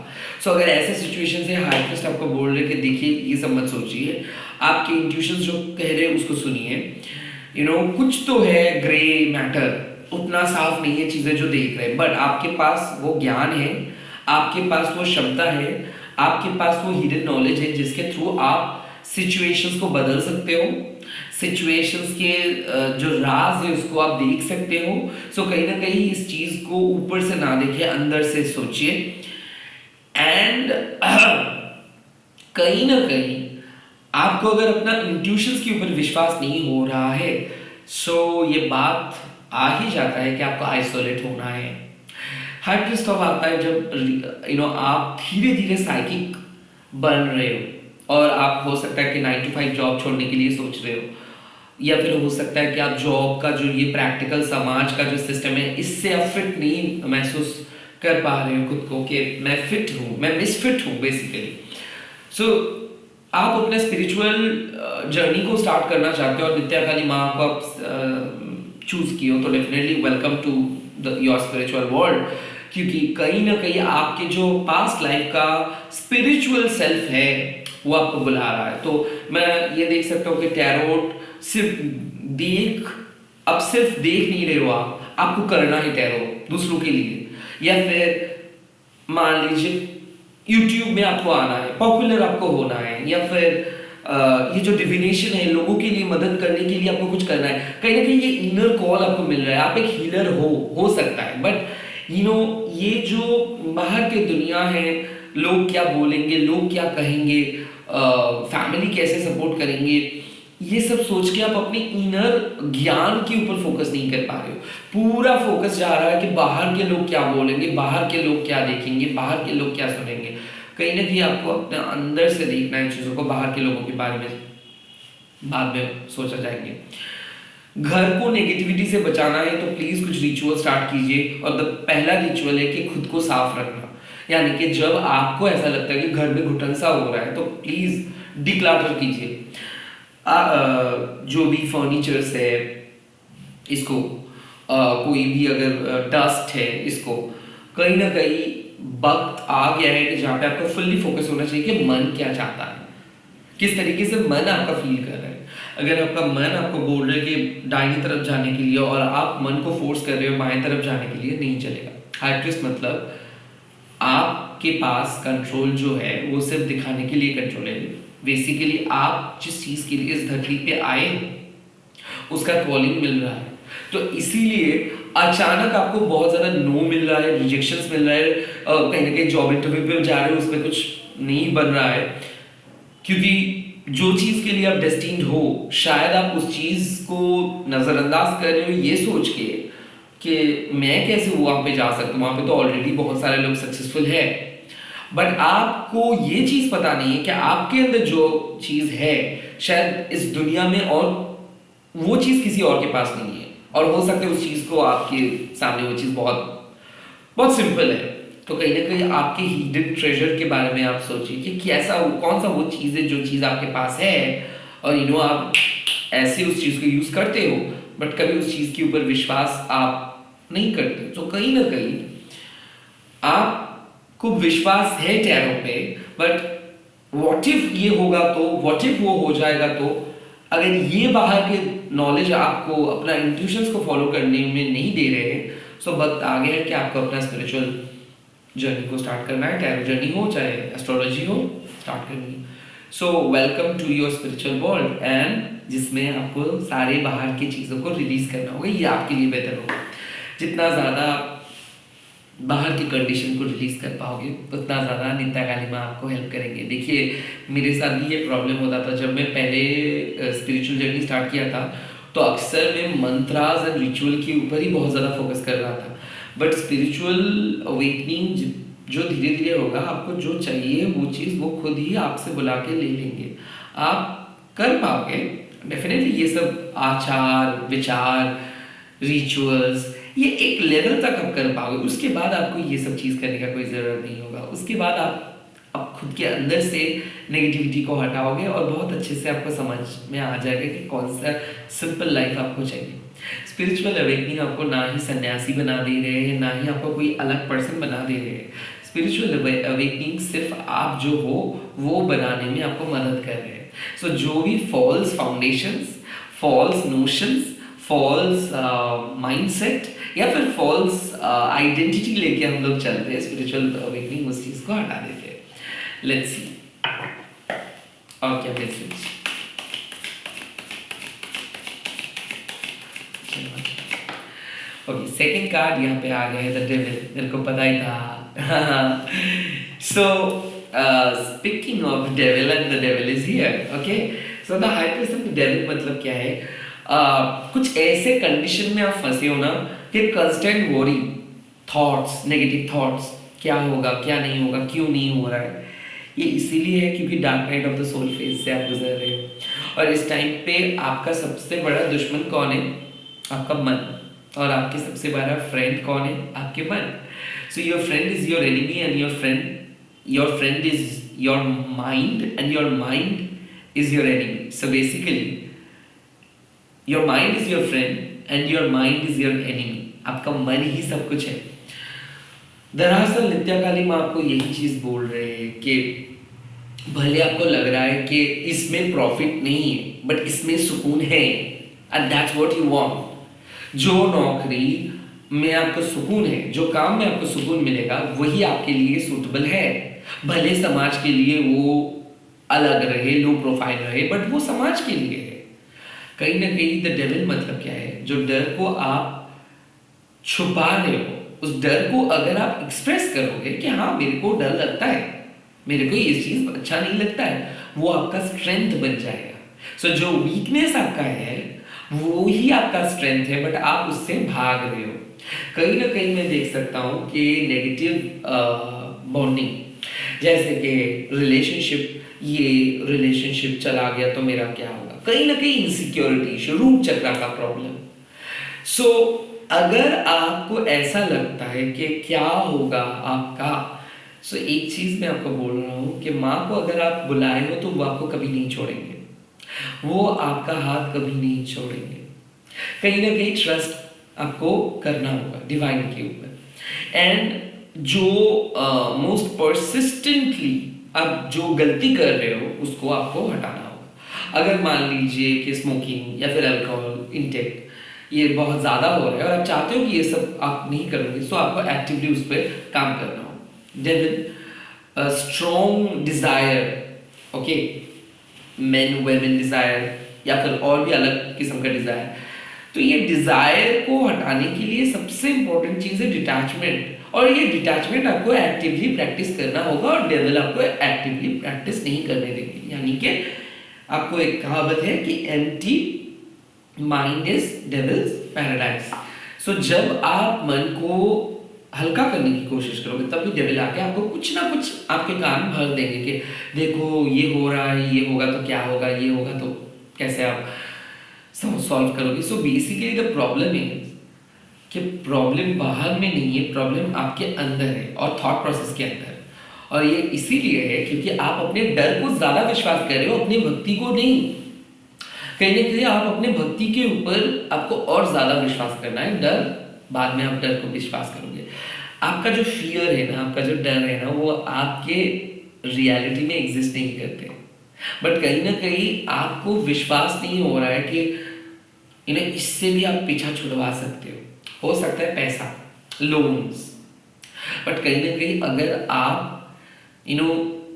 सो अगर ऐसे सिचुएशन है, हाइप्रिस्ट आपको बोल रहे कि देखिए ये सब मत सोचिए, आपके इंट्यूशंस जो कह रहे हैं उसको सुनिए। कुछ तो है ग्रे मैटर, उतना साफ नहीं है चीजें जो देख रहे हैं, बट आपके पास वो ज्ञान है, आपके पास वो क्षमता है, आपके पास वो हिडन नॉलेज है जिसके थ्रू आप सिचुएशंस को बदल सकते हो, सिचुएशंस के जो राज है उसको आप देख सकते हो। सो कहीं ना कहीं इस चीज को ऊपर से ना देखिए, अंदर से सोचिए। एंड कहीं ना कहीं आपको अगर अपना इंट्यूशंस के ऊपर विश्वास नहीं हो रहा है, सो ये बात आ ही जाता है कि आपको आइसोलेट होना है। हाइप्रिस्ट ऑफ आता है जब आप धीरे धीरे साइकिक बन रहे हो और आप हो सकता है कि 9 to 5 जॉब छोड़ने के लिए सोच रहे हो, या फिर हो सकता है कि आप जॉब का जो ये प्रैक्टिकल समाज का जो सिस्टम है इससे आप फिट नहीं महसूस कर पा रहे हो खुद को कि मैं फिट हूँ, मैं मिसफिट हूँ बेसिकली। सो आप अपने स्पिरिचुअल जर्नी को स्टार्ट करना चाहते हो और नित्या काली माँ को आप चूज किए हो, तो definitely welcome to your spiritual world. क्योंकि कहीं ना कहीं आपके जो पास्ट लाइफ का स्पिरिचुअल सेल्फ है वो आपको बुला रहा है। तो मैं ये देख सकता हूँ कि टैरोट सिर्फ अब सिर्फ देख नहीं रहे हो, आपको करना है टैरोट दूसरों के लिए, या फिर मान लीजिए यूट्यूब में आपको आना है, पॉपुलर आपको होना है, या फिर ये जो डिविनेशन है लोगों के लिए मदद करने के लिए आपको कुछ करना है। कहीं ना कहीं ये इनर कॉल आपको मिल रहा है, आप एक हीलर हो सकता है, बट ये जो बाहर की दुनिया है, लोग क्या बोलेंगे, लोग क्या कहेंगे, फैमिली कैसे सपोर्ट करेंगे, ये सब सोच के आप अपने इनर ज्ञान के ऊपर फोकस नहीं कर पा रहे हो। पूरा फोकस जा रहा है कि बाहर के लोग क्या बोलेंगे, बाहर के लोग क्या देखेंगे, बाहर के लोग क्या सुनेंगे। कहीं ना कहीं आपको अपने अंदर से देखना है चीजों को, बाहर के लोगों के बारे में बाद में सोचा जाएंगे। घर को नेगेटिविटी से बचाना है तो प्लीज कुछ रिचुअल स्टार्ट कीजिए, और पहला रिचुअल है कि खुद को साफ रखना। यानी कि जब आपको ऐसा लगता है कि घर में घुटन सा हो रहा है तो प्लीज डिक्लटर कीजिए। जो भी फर्नीचर्स है इसको, कोई भी अगर डस्ट है इसको, कहीं ना कहीं वक्त आ गया है कि जहाँ पे आपको फुल्ली फोकस होना चाहिए कि मन क्या चाहता है, किस तरीके से मन आपका फील कर रहा है। अगर आपका मन आपको बोल रहा है कि दाहिनी तरफ जाने के लिए और आप मन को फोर्स कर रहे हो बाएं तरफ जाने के लिए, नहीं चलेगा। हाइप्रिस्ट मतलब आपके पास कंट्रोल जो है वो सिर्फ दिखाने के लिए कंट्रोल है। बेसिकली आप जिस चीज के लिए इस धरती पे आए उसका कॉलिंग मिल रहा है, तो इसीलिए अचानक आपको बहुत ज्यादा नो मिल रहा है, रिजेक्शंस मिल रहा है, कहीं ना कहीं जॉब इंटरव्यू पे जा रहे हो उसमें कुछ नहीं बन रहा है, क्योंकि जो चीज के लिए आप डेस्टिन्ड हो शायद आप उस चीज को नजरअंदाज कर रहे हो ये सोच के कि मैं कैसे वहां पे जा सकता हूँ, वहां पे तो ऑलरेडी बहुत सारे लोग सक्सेसफुल है। बट आपको ये चीज पता नहीं है कि आपके अंदर जो चीज है शायद इस दुनिया में और वो चीज किसी और के पास नहीं है, और हो सकता है उस चीज को आपके सामने वो चीज बहुत बहुत सिंपल है। तो कहीं ना कहीं आपके हिडन ट्रेजर के बारे में आप सोचिए कि कैसा कौन सा वो चीज है जो चीज आपके पास है, और आप ऐसे उस चीज को यूज करते हो बट कभी उस चीज के ऊपर विश्वास आप नहीं करते। तो कहीं ना कहीं आपको विश्वास है टैरो पे, बट व्हाट इफ ये होगा तो, व्हाट इफ वो हो जाएगा तो अगर ये बाहर के नॉलेज आपको अपना इंट्यूशंस को फॉलो करने में नहीं दे रहे हैं, सो वक्त आ गया है कि आपको अपना स्पिरिचुअल जर्नी को स्टार्ट करना है। टैरो जर्नी हो चाहे एस्ट्रोलॉजी हो, स्टार्ट करनी है। So welcome to your spiritual world, and जिसमें आपको सारे बाहर की चीज़ों को रिलीज करना होगा। ये आपके लिए बेहतर होगा। जितना ज़्यादा बाहर की कंडीशन को रिलीज कर पाओगे उतना ज़्यादा नित्या काली माँ आपको हेल्प करेंगे। देखिए, मेरे साथ भी ये प्रॉब्लम होता था। जब मैं पहले स्पिरिचुअल जर्नी स्टार्ट किया था तो अक्सर मैं मंत्रास एंड रिचुअल के ऊपर ही बहुत ज़्यादा फोकस कर रहा था। बट स्पिरिचुअल अवेकनिंग जो धीरे धीरे होगा, आपको जो चाहिए वो चीज़ वो खुद ही आपसे बुला के ले लेंगे, आप कर पाओगे डेफिनेटली। ये सब आचार विचार रिचुअल्स ये एक लेवल तक आप कर पाओगे, उसके बाद आपको ये सब चीज़ करने का कोई ज़रूरत नहीं होगा। उसके बाद आप खुद के अंदर से नेगेटिविटी को हटाओगे और बहुत अच्छे से आपको समझ में आ जाएगा कि कौन सा सिंपल लाइफ आपको चाहिए। स्पिरिचुअल अवेकनिंग आपको ना ही सन्यासी बना दे रहे हैं, ना ही आपको कोई अलग पर्सन बना दे रहे हैं। स्पिरिचुअल अवेकनिंग सिर्फ आप जो हो वो बनाने में आपको मदद कर रहे हैं। सो जो भी false foundations, false notions, false mindset या फिर फॉल्स आइडेंटिटी लेके हम लोग चलते हैं, स्पिरिचुअल अवेकनिंग उस चीज़ को हटा देते हैं। लेट्स सी और क्या मैसेज। ओके, सेकंड कार्ड यहाँ पे आ गए, द डेविल। मेरे को पता ही था। सो speaking of devil, and the devil is here. Okay, so the high priest of the devil मतलब क्या है? कुछ ऐसे कंडीशन में आप फंसे हो ना कि constant worry thoughts, negative thoughts, क्या होगा क्या नहीं होगा, क्यों नहीं हो रहा है। ये इसीलिए है क्योंकि dark night of the soul phase से आप गुजर रहे हो। और इस टाइम पे आपका सबसे बड़ा दुश्मन कौन है? आपका मन। और आपके सबसे बड़ा फ्रेंड कौन है? आपके मन। So your friend is your enemy, and your friend is your mind, and your mind is your enemy. So basically your mind is your friend and your mind is your enemy. आपका मन ही सब कुछ है। दरअसल नित्या काली माँ आपको यही चीज बोल रहे हैं कि भले आपको लग रहा है कि इसमें प्रॉफिट नहीं है, बट इसमें सुकून है, and that's what you want. जो नौकरी में आपको सुकून है, जो काम में आपको सुकून मिलेगा, वही आपके लिए सूटेबल है। भले समाज के लिए वो अलग रहे, लो प्रोफाइल रहे, बट वो समाज के लिए है। कहीं ना कहीं द डेविल मतलब क्या है? जो डर को आप छुपा रहे हो, उस डर को अगर आप एक्सप्रेस करोगे कि हाँ मेरे को डर लगता है, मेरे को ये चीज अच्छा नहीं लगता है, वो आपका स्ट्रेंथ बन जाएगा। सो जो वीकनेस आपका है वो ही आपका स्ट्रेंथ है, बट आप उससे भाग रहे हो। कहीं ना कहीं मैं देख सकता हूँ कि नेगेटिव बॉन्डिंग, जैसे कि रिलेशनशिप, ये रिलेशनशिप चला गया तो मेरा क्या होगा, कहीं ना कहीं इनसिक्योरिटी, रूट चक्र का प्रॉब्लम। सो अगर आपको ऐसा लगता है कि क्या होगा आपका, सो एक चीज मैं आपको बोल रहा हूं कि माँ को अगर आप बुलाए हो तो वो आपको कभी नहीं छोड़ेंगे, वो आपका हाथ कभी नहीं छोड़ेंगे। कहीं ना कहीं ट्रस्ट आपको करना होगा डिवाइन के ऊपर। एंड जो मोस्ट परसिस्टेंटली आप जो गलती कर रहे हो उसको आपको हटाना होगा। अगर मान लीजिए कि स्मोकिंग या फिर अल्कोहल इंटेक ये बहुत ज़्यादा हो रहा है और आप चाहते हो कि ये सब आप नहीं करोगे, तो आपको एक्टिवली उस पर काम करना हो। Devil strong desire, okay, men women desire या फिर और भी अलग किस्म का डिजायर। तो ये डिजायर को हटाने के लिए सबसे इंपॉर्टेंट चीज है डिटैचमेंट, और ये डिटैचमेंट आपको एक्टिवली प्रैक्टिस करना होगा, और डेविल आपको एक्टिवली प्रैक्टिस नहीं करने देंगे। यानी कि आपको एक कहावत है कि empty mind is devil's paradise. So जब आप मन को हल्का करने की कोशिश करोगे तब भी डेविल आके आपको कुछ ना कुछ आपके कान भर देंगे कि देखो ये हो रहा है, ये होगा तो क्या होगा, ये होगा तो कैसे आप सॉल्व करोगे। So basically the problem is कि प्रॉब्लम बाहर में नहीं है, प्रॉब्लम आपके अंदर है और थॉट प्रोसेस के अंदर। और ये इसीलिए है क्योंकि आप अपने डर को ज्यादा विश्वास कर रहे हो, अपनी भक्ति को नहीं। कहीं ना कहीं आप अपने भक्ति के ऊपर आपको और ज्यादा विश्वास करना है, डर बाद में आप डर को विश्वास करोगे। आपका जो फियर है ना, आपका जो डर है ना, वो आपके रियलिटी में एग्जिस्ट नहीं करते। बट कहीं ना कहीं आपको विश्वास नहीं हो रहा है कि इससे भी आप पीछा छुड़वा सकते हो सकता है पैसा, लोन्स। बट कहीं ना कहीं अगर आप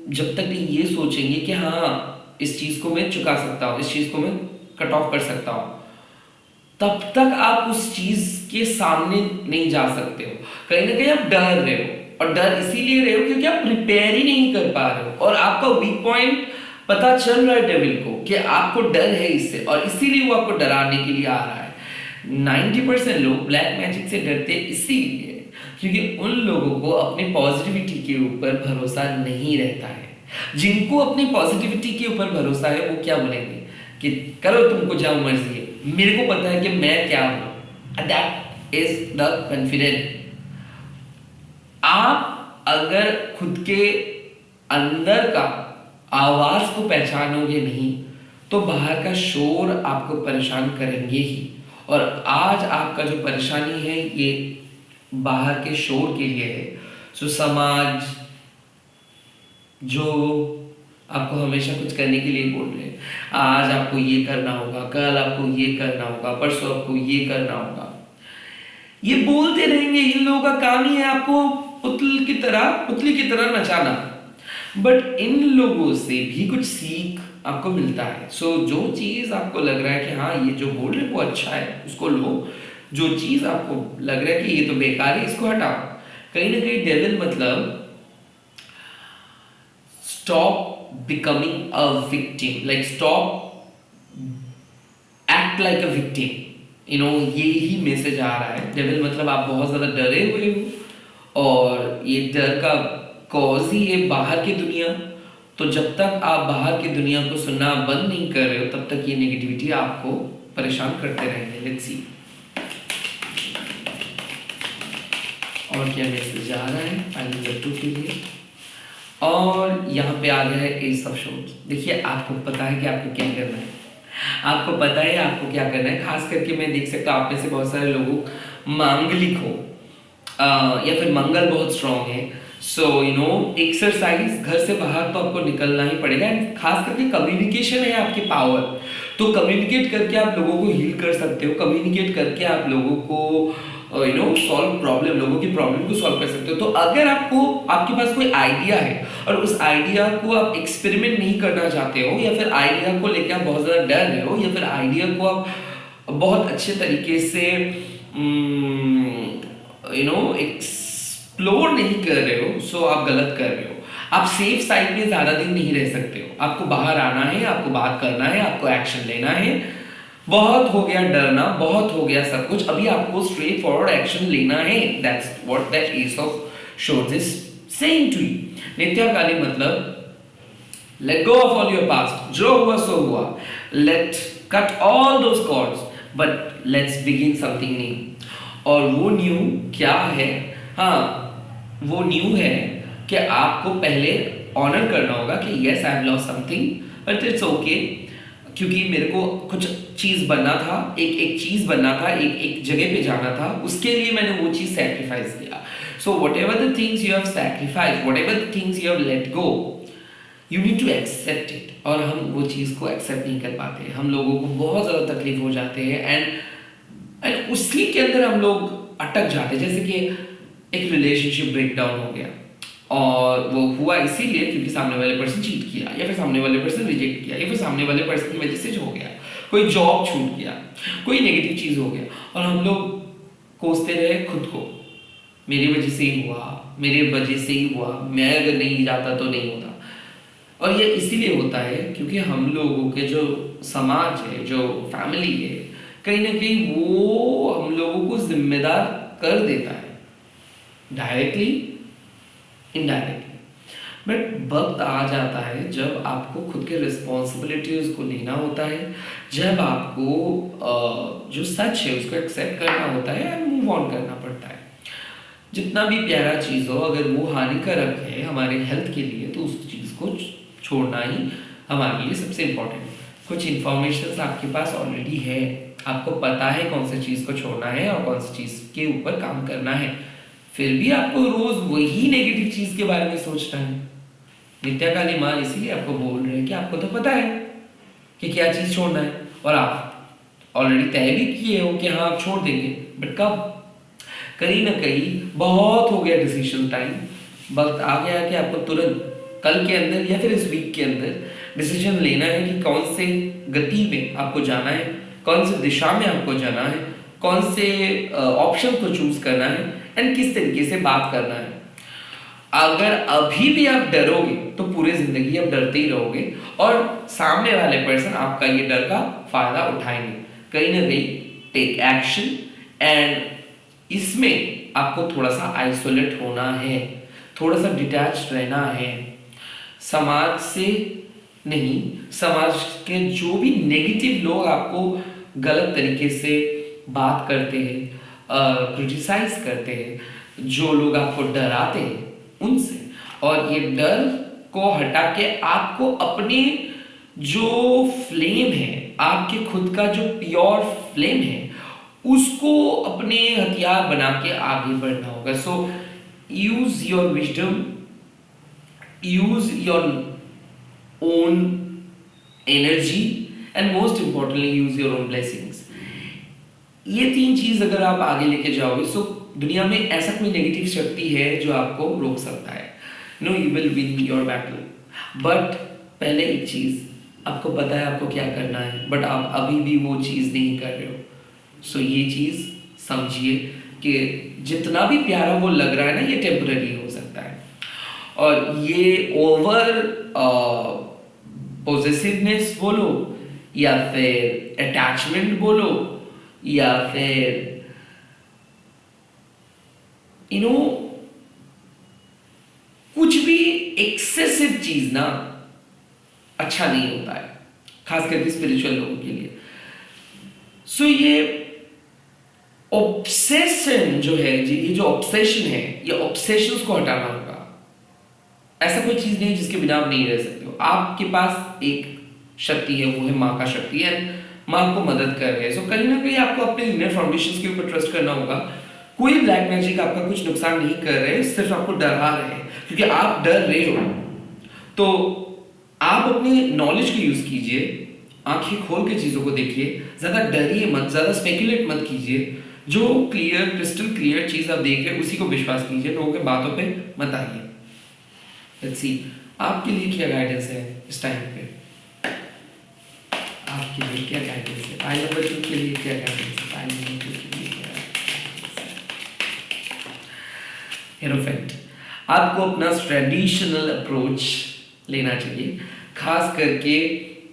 जब तक ये सोचेंगे कि हाँ इस चीज़ को मैं चुका सकता हूँ, इस चीज़ को मैं कट ऑफ कर सकता हूँ, तब तक आप उस चीज़ के सामने नहीं जा सकते हो। कहीं ना कहीं आप डर रहे हो, और डर इसीलिए रहे हो क्योंकि आप प्रिपेयर ही नहीं कर पा रहे हो, और आपका वीक पॉइंट पता चल रहा है डेविल को कि आपको डर है इससे, और इसीलिए वो आपको डराने के लिए आ रहा है। 90% लोग ब्लैक मैजिक से डरते इसीलिए क्योंकि उन लोगों को अपने पॉजिटिविटी के ऊपर भरोसा नहीं रहता है। जिनको अपनी पॉजिटिविटी के ऊपर भरोसा है वो क्या बोलेंगे कि करो तुमको जो मर्जी है, मेरे को पता है कि मैं क्या हूं। That is the confident. आप अगर खुद के अंदर का आवाज को पहचानोगे नहीं तो बाहर का शोर आपको परेशान करेंगे ही। और आज आपका जो परेशानी है ये बाहर के शोर के लिए है। सो समाज जो आपको हमेशा कुछ करने के लिए बोल रहे हैं, आज आपको ये करना होगा, कल आपको ये करना होगा, परसों आपको ये करना होगा, ये बोलते रहेंगे। इन लोगों का काम ही है आपको पुतली की तरह नचाना। बट इन लोगों से भी कुछ सीख आपको मिलता है। सो जो चीज आपको लग रहा है कि हाँ ये जो बोल रहे वो अच्छा है, उसको लो। जो चीज आपको लग रहा है कि ये तो बेकार है, इसको हटाओ। कहीं ना कहीं डेविल मतलब stop becoming a victim, like stop act like a victim, ये ही मैसेज आ रहा है। डेविल मतलब आप बहुत ज्यादा डरे हुए हो, और ये डर का कॉज ही है बाहर की दुनिया। तो जब तक आप बाहर की दुनिया को सुनना बंद नहीं कर रहे हो तब तक ये नेगेटिविटी आपको परेशान करते रहेंगे। लेट्स सी और क्या मैसेज आ रहा है फाइनल नंबर 2 के लिए। और यहाँ पे आ गया है एस ऑफ शॉर्ट्स। देखिए आपको पता है कि आपको क्या करना है, आपको पता है आपको क्या करना है। खास करके मैं देख सकता हूँ आप में से बहुत सारे लोगों मांगलिक हो या फिर मंगल बहुत स्ट्रांग है। सो एक्सरसाइज, घर से बाहर तो आपको निकलना ही पड़ेगा। एंड खास करके कम्युनिकेशन है आपकी पावर, तो कम्युनिकेट करके आप लोगों को हील कर सकते हो। कम्युनिकेट करके आप लोगों को सॉल्व प्रॉब्लम, लोगों की प्रॉब्लम को सॉल्व कर सकते हो। तो अगर आपके पास कोई आइडिया है और उस आइडिया को आप एक्सपेरिमेंट नहीं करना चाहते हो, या फिर आइडिया को लेकर आप बहुत ज़्यादा डर रहे हो, या फिर आइडिया को आप बहुत अच्छे तरीके से एक्सप्लोर नहीं कर रहे हो, सो आप गलत कर रहे हो। आप सेफ साइड में ज़्यादा दिन नहीं रह सकते हो। आपको बाहर आना है, आपको बात करना है, आपको एक्शन लेना है। बहुत हो गया डरना, बहुत हो गया सब कुछ, अभी आपको स्ट्रेट फॉरवर्ड एक्शन लेना है। That's what the ace of swords is saying to you. Nityakali मतलब let go of all your past, जो हुआ सो हुआ। Let cut all those cords, but let's begin something new. और वो न्यू क्या है? हाँ, वो न्यू है कि आपको पहले ऑनर करना होगा कि yes I have lost something but it's okay, क्योंकि मेरे को कुछ चीज बनना था, एक चीज बनना था, एक जगह पे जाना था, उसके लिए मैंने वो चीज सैक्रिफाइस किया। So whatever the things you have sacrifice, whatever the things you have let go, you need to accept it. और हम वो चीज को एक्सेप्ट नहीं कर पाते, हम लोगों को बहुत ज्यादा तकलीफ हो जाते हैं एंड उसी के अंदर हम लोग अटक जाते हैं। जैसे कि एक रिलेशनशिप ब्रेक डाउन हो गया, और वो हुआ इसीलिए क्योंकि सामने वाले पर्सन चीट किया, या फिर सामने वाले पर्सन रिजेक्ट किया, या फिर सामने वाले पर्सन की वजह से जो हो गया, कोई जॉब छूट गया, कोई नेगेटिव चीज हो गया, और हम लोग कोसते रहे खुद को, मेरी वजह से ही हुआ, मेरे वजह से ही हुआ, मैं अगर नहीं जाता तो नहीं होता। और ये इसीलिए होता है क्योंकि हम लोगों के जो समाज है, जो फैमिली है, कहीं ना कहीं वो हम लोगों को जिम्मेदार कर देता है, डायरेक्टली इनडायरेक्टली। बट वक्त आ जाता है जब आपको खुद के रिस्पॉन्सिबिलिटीज को लेना होता है, जब आपको जो सच है उसको एक्सेप्ट करना होता है एंड मूव ऑन करना पड़ता है। जितना भी प्यारा चीज़ हो, अगर वो हानिकारक है हमारे हेल्थ के लिए, तो उस चीज़ को छोड़ना ही हमारे लिए सबसे इम्पोर्टेंट है। कुछ इन्फॉर्मेशन आपके पास ऑलरेडी है, आपको पता है कौन सी चीज़ को छोड़ना है और कौन सी चीज़ के ऊपर काम करना है, फिर भी आपको रोज वही नेगेटिव चीज के बारे में सोचना है। नित्या काली माँ इसीलिए आपको बोल रहे हैं कि आपको तो पता है कि क्या चीज़ छोड़ना है, और आप ऑलरेडी तय भी किए हो कि हाँ आप छोड़ देंगे, बट कब? कहीं ना कहीं बहुत हो गया डिसीजन टाइम, वक्त आ गया कि आपको तुरंत कल के अंदर या फिर इस वीक के अंदर डिसीजन लेना है कि कौन से गति में आपको जाना है, कौन से दिशा में आपको जाना है, कौन से ऑप्शन को चूज करना है, एंड किस तरीके से बात करना है। अगर अभी भी आप डरोगे तो पूरी जिंदगी आप डरते ही रहोगे, और सामने वाले पर्सन आपका ये डर का फायदा उठाएंगे। कहीं ना कहीं टेक एक्शन, एंड इसमें आपको थोड़ा सा आइसोलेट होना है, थोड़ा सा डिटैच रहना है समाज से। नहीं, समाज के जो भी नेगेटिव लोग आपको गलत तरीके से बात करते हैं, क्रिटिसाइज करते हैं, जो लोग आपको डराते हैं उनसे, और ये डर को हटा के आपको अपने जो फ्लेम है, आपके खुद का जो प्योर फ्लेम है, उसको अपने हथियार बना के आगे बढ़ना होगा। So use your wisdom, use your own energy, and most importantly use your own blessings. ये तीन चीज अगर आप आगे लेके जाओगे, सो दुनिया में ऐसा कोई नेगेटिव शक्ति है जो आपको रोक सकता है? No, you will win your battle. But पहले एक चीज, आपको पता है आपको क्या करना है, बट आप अभी भी वो चीज नहीं कर रहे हो। सो ये चीज समझिए कि जितना भी प्यारा वो लग रहा है ना, ये टेम्पररी हो सकता है, और ये ओवर पॉजिटिवनेस बोलो, या फिर अटैचमेंट बोलो, या फिर कुछ भी एक्सेसिव चीज ना अच्छा नहीं होता है, खास करके स्पिरिचुअल लोगों के लिए। सो ये ऑब्सेशन जो है जी, ये जो ऑब्सेशन है, ये ऑब्सेशंस को हटाना होगा। ऐसा कोई चीज नहीं जिसके बिना आप नहीं रह सकते हो। आपके पास एक शक्ति है, वो है माँ का शक्ति है, माँ को मदद कर रहे हैं। सो कहीं ना कहीं आपको अपने इनर फाउंडेशंस के ऊपर ट्रस्ट करना होगा। कोई ब्लैक मैजिक आपका कुछ नुकसान नहीं कर रहे, सिर्फ आपको डरा रहे हैं, क्योंकि आप डर रहे हो। तो आप अपनी नॉलेज को यूज कीजिए, आंखें खोल के चीजों को देखिए, ज्यादा डरिए मत, ज्यादा स्पेकुलेट मत कीजिए। जो क्लियर, क्रिस्टल क्लियर चीज आप देख रहे हैं उसी को विश्वास कीजिए, लोगों के बातों पे मत आइए। लेट्स सी आपके लिए क्या गाइडेंस है इस टाइम पे, आपके लिए क्या गाइडेंस है, पाई नंबर 2 के लिए क्या गाइडेंस है, पाई नंबर 2 के लिए क्या गाइडेंस है। हेरोफेंट, आपको अपना ट्रेडिशनल अप्रोच लेना चाहिए, खास करके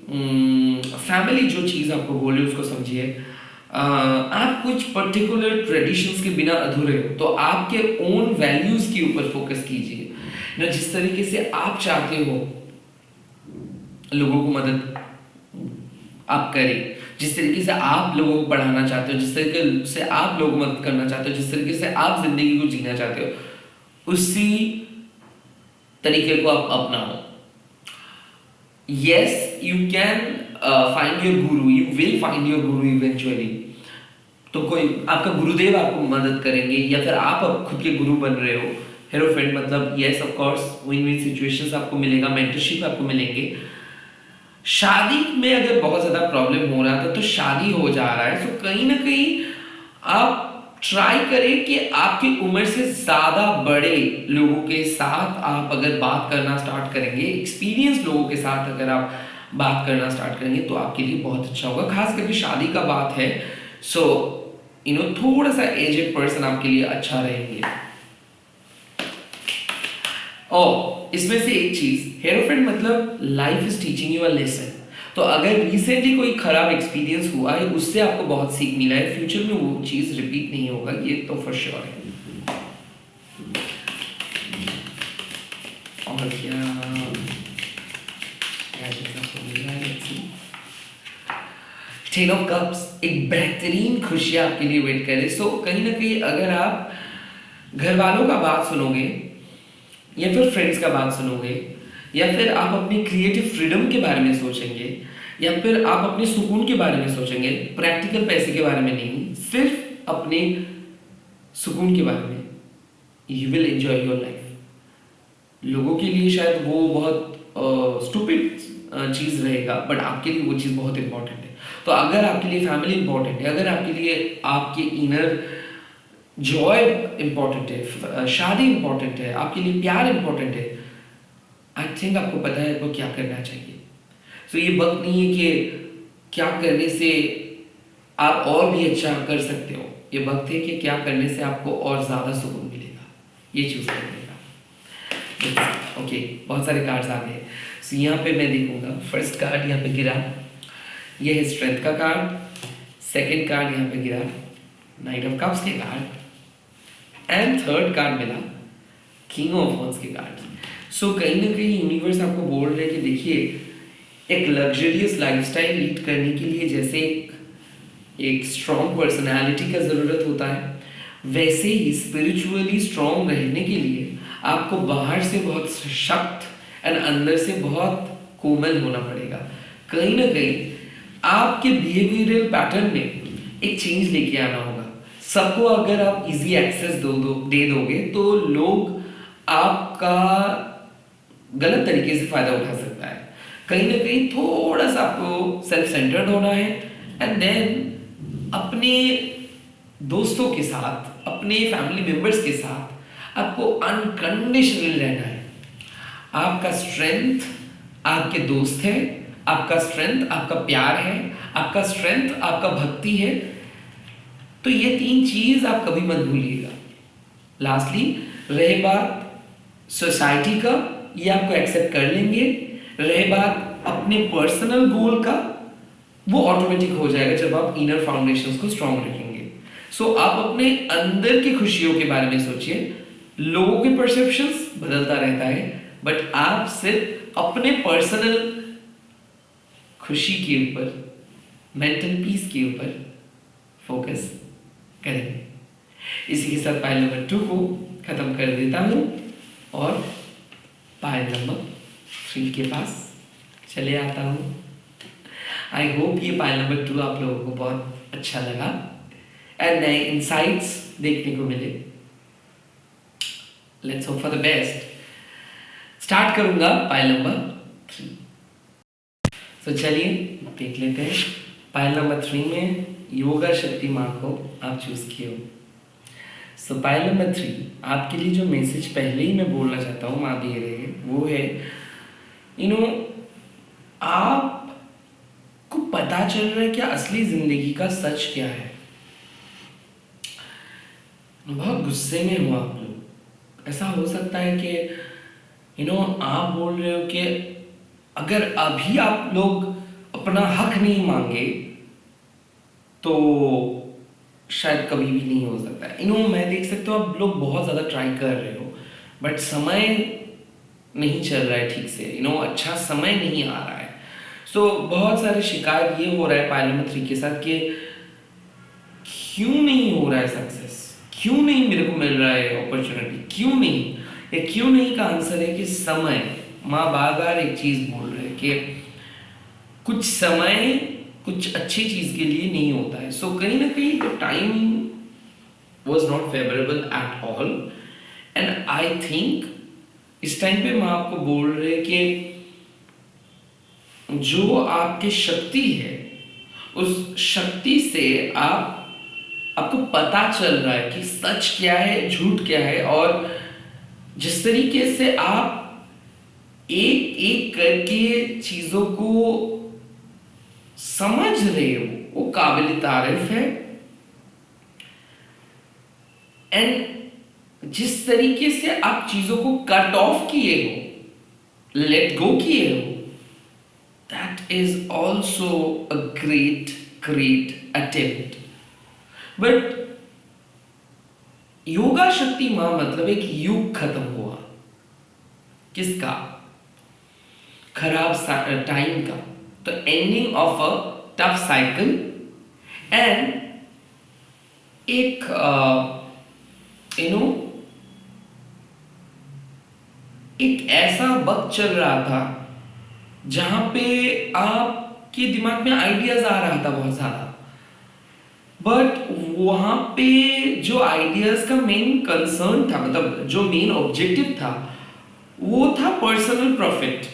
फैमिली जो चीज़ आपको बोले उसको समझिए। आप कुछ पर्टिकुलर ट्रेडिशंस के बिना अधूरे हो, तो आपके ओन वैल्यूज के ऊपर फोकस कीजिए ना। जिस तरीके से आप चाहते हो लोगों को मदद आप करें, जिस तरीके से आप लोगों को पढ़ाना चाहते हो, जिस तरीके से आप लोगों को मदद करना चाहते हो, जिस तरीके से आप जिंदगी को जीना चाहते हो, उसी तरीके को आप अपनाओ। Yes, you can find your guru. You will find your guru eventually. तो कोई आपका गुरुदेव आपको मदद करेंगे, या फिर आप अब खुद के गुरु बन रहे हो। हेरोफेंट मतलब yes of course win win situations आपको मिलेगा, मेंटरशिप आपको मिलेंगे। शादी में अगर बहुत ज्यादा प्रॉब्लम हो रहा था तो शादी हो जा रहा है, तो कहीं ना कहीं आप ट्राई करें कि आपकी उम्र से ज्यादा बड़े लोगों के साथ आप अगर बात करना स्टार्ट करेंगे, एक्सपीरियंस लोगों के साथ अगर आप बात करना स्टार्ट करेंगे तो आपके लिए बहुत अच्छा होगा। खास करके शादी का बात है, सो थोड़ा सा एजेड पर्सन आपके लिए अच्छा रहेंगे। और इसमें से एक चीज, हेरोफेंट मतलब life is teaching you a lesson. तो अगर रिसेंटली कोई खराब एक्सपीरियंस हुआ है, उससे आपको बहुत सीख मिला है, फ्यूचर में वो चीज रिपीट नहीं होगा, ये तो फॉर श्योर है। और क्या टेन ऑफ कप्स, एक बेहतरीन खुशी आपके लिए वेट करे। सो कहीं ना कहीं अगर आप घर वालों का बात सुनोगे, या फिर फ्रेंड्स का बात सुनोगे, या फिर आप अपनी क्रिएटिव फ्रीडम के बारे में सोचेंगे, या फिर आप अपने सुकून के बारे में सोचेंगे, प्रैक्टिकल पैसे के बारे में नहीं, सिर्फ अपने सुकून के बारे में, you will enjoy your life. लोगों के लिए शायद वो बहुत स्टूपिड चीज़ रहेगा, बट आपके लिए वो चीज़ बहुत इंपॉर्टेंट है। तो अगर आपके लिए फैमिली इंपॉर्टेंट है, अगर आपके लिए आपके इनर जॉय इंपॉर्टेंट है, शादी इंपॉर्टेंट है, आपके लिए प्यार इंपॉर्टेंट है, आई थिंक आपको पता है आपको क्या करना चाहिए। सो ये वक्त नहीं है कि क्या करने से आप और भी अच्छा कर सकते हो, ये वक्त है कि क्या करने से आपको और ज़्यादा सुकून मिलेगा, ये चूज़ करने का। ओके, बहुत सारे कार्ड्स आ गए। सो यहाँ पे मैं देखूंगा, फर्स्ट कार्ड यहाँ पे गिरा, ये है स्ट्रेंथ का कार्ड। सेकंड कार्ड यहाँ पे गिरा नाइट ऑफ कप्स के कार्ड, एंड थर्ड कार्ड मिला किंग ऑफ वॉन्स के कार्ड। सो कहीं ना कहीं यूनिवर्स आपको बोल रहे हैं कि देखिए, एक लग्जरियस लाइफस्टाइल लीड करने के लिए जैसे एक स्ट्रॉन्ग पर्सनालिटी का ज़रूरत होता है, वैसे ही स्पिरिचुअली स्ट्रॉन्ग रहने के लिए आपको बाहर से बहुत सख्त एंड अंदर से बहुत कोमल होना पड़ेगा। कहीं ना कहीं आपके बिहेवियरल पैटर्न में एक चेंज लेके आना होगा। सबको अगर आप इजी एक्सेस दे दोगे तो लोग आपका गलत तरीके से फायदा उठा सकता है। कहीं ना कहीं थोड़ा सा आपको सेल्फ सेंटर्ड होना है, एंड देन अपने दोस्तों के साथ, अपने फैमिली मेंबर्स के साथ आपको अनकंडीशनल रहना है। आपका स्ट्रेंथ आपके दोस्त है, आपका स्ट्रेंथ आपका प्यार है, आपका स्ट्रेंथ आपका भक्ति है। तो ये तीन चीज आप कभी मत भूलिएगा। लास्टली रहे बात सोसाइटी का, ये आपको एक्सेप्ट कर लेंगे। रहे बात अपने पर्सनल गोल का, वो ऑटोमेटिक हो जाएगा जब आप इनर फाउंडेशंस को स्ट्रांग रखेंगे। सो आप अपने अंदर की खुशियों के बारे में सोचिए। लोगों के परसेप्शंस बदलता रहता है, बट आप सिर्फ अपने पर्सनल खुशी के ऊपर, मेंटल पीस के ऊपर फोकस करेंगे। इसी के साथ पाइल नंबर 2 को खत्म कर देता हूं और पाइल नंबर 3 के पास चले आता हूं। आई होप ये पाइल नंबर 2 आप लोगों को बहुत अच्छा लगा एंड नए इंसाइट्स देखने को मिले। Let's hope for the best. Start करूंगा पाइल नंबर 3। तो चलिए देख लेते हैं। पाइल नंबर 3 में योगा शक्ति माँ को आप चूज किए हो। सो पाइल नंबर 3 आपके लिए जो मैसेज पहले ही मैं बोलना चाहता हूँ माँ दे रहे हैं, वो है आपको पता चल रहा है कि असली जिंदगी का सच क्या है। बहुत गुस्से में हो आप लोग। ऐसा हो सकता है कि आप बोल रहे हो कि अगर अभी आप लोग अपना हक नहीं मांगे तो शायद कभी भी नहीं हो सकता है। मैं देख सकता हूँ आप लोग बहुत ज़्यादा ट्राई कर रहे हो, बट समय नहीं चल रहा है ठीक से। अच्छा समय नहीं आ रहा है। सो बहुत सारे शिकायत ये हो रहा है पाइल नंबर 3 के साथ कि क्यों नहीं हो रहा है सक्सेस, क्यों नहीं मेरे को मिल रहा है अपॉर्चुनिटी, क्यों नहीं। ये क्यों नहीं का आंसर है कि समय। माँ बार बार एक चीज बोल रहे हैं कि कुछ समय कुछ अच्छी चीज के लिए नहीं होता है। सो कहीं ना कहीं the time was not favourable at all, and I think इस टाइम पे माँ आपको बोल रहे हैं कि जो आपकी शक्ति है, उस शक्ति से आपको पता चल रहा है कि सच क्या है, झूठ क्या है, और जिस तरीके से आप एक एक करके चीजों को समझ रहे हो वो काबिल तारीफ है। एंड जिस तरीके से आप चीजों को कट ऑफ किए हो, लेट गो किए हो, that is also a great attempt. But yoga शक्ति मां मतलब एक युग खत्म हुआ। किसका? खराब टाइम का। तो ending of a tough cycle, and एक एक ऐसा वक्त चल रहा था जहां पे आपके दिमाग में आइडियाज आ रहा था बहुत ज्यादा, बट वहां पे जो आइडियाज का मेन कंसर्न था, मतलब जो मेन ऑब्जेक्टिव था, वो था पर्सनल प्रॉफिट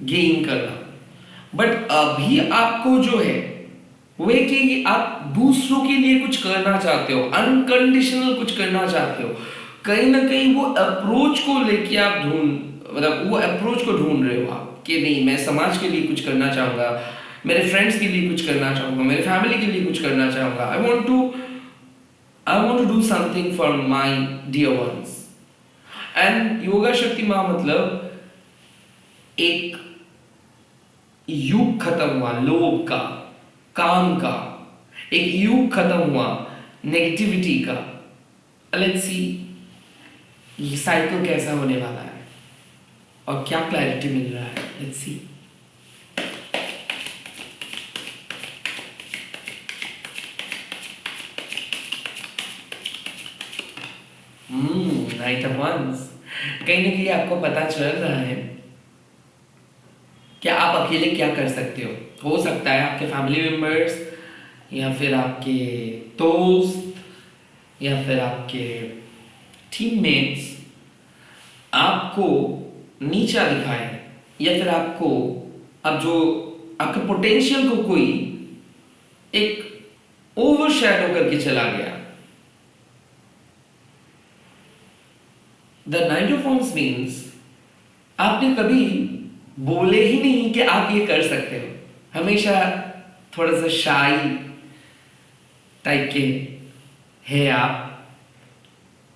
गेन करना। बट अभी आपको जो है वो है कि आप दूसरों के लिए कुछ करना चाहते हो, अनकंडीशनल कुछ करना चाहते हो। कहीं ना कहीं वो अप्रोच को लेके आप मतलब वो अप्रोच को ढूंढ रहे हो आप कि नहीं, मैं समाज के लिए कुछ करना चाहूंगा, मेरे फ्रेंड्स के लिए कुछ करना चाहूंगा, मेरे फैमिली के लिए कुछ करना चाहूंगा। I want to do something for my dear ones. And yoga Shakti माँ मतलब एक युग खत्म हुआ लोभ का, काम का, एक युग खत्म हुआ नेगेटिविटी का। लेट्स सी ये साइकिल कैसा होने वाला है और क्या क्लैरिटी मिल रहा है। Let's see. Knight of wands. कहीं ना कहीं आपको पता चल रहा है कि आप अकेले क्या कर सकते हो सकता है आपके फैमिली मेंबर्स या फिर आपके दोस्त या फिर आपके टीममेट्स आपको नीचा दिखाए, या फिर आपको अब जो आपके पोटेंशियल को कोई एक ओवरशैडो करके चला गया। The knight of wands means आपने कभी बोले ही नहीं कि आप ये कर सकते हो। हमेशा थोड़ा सा शाई टाइप के है आप,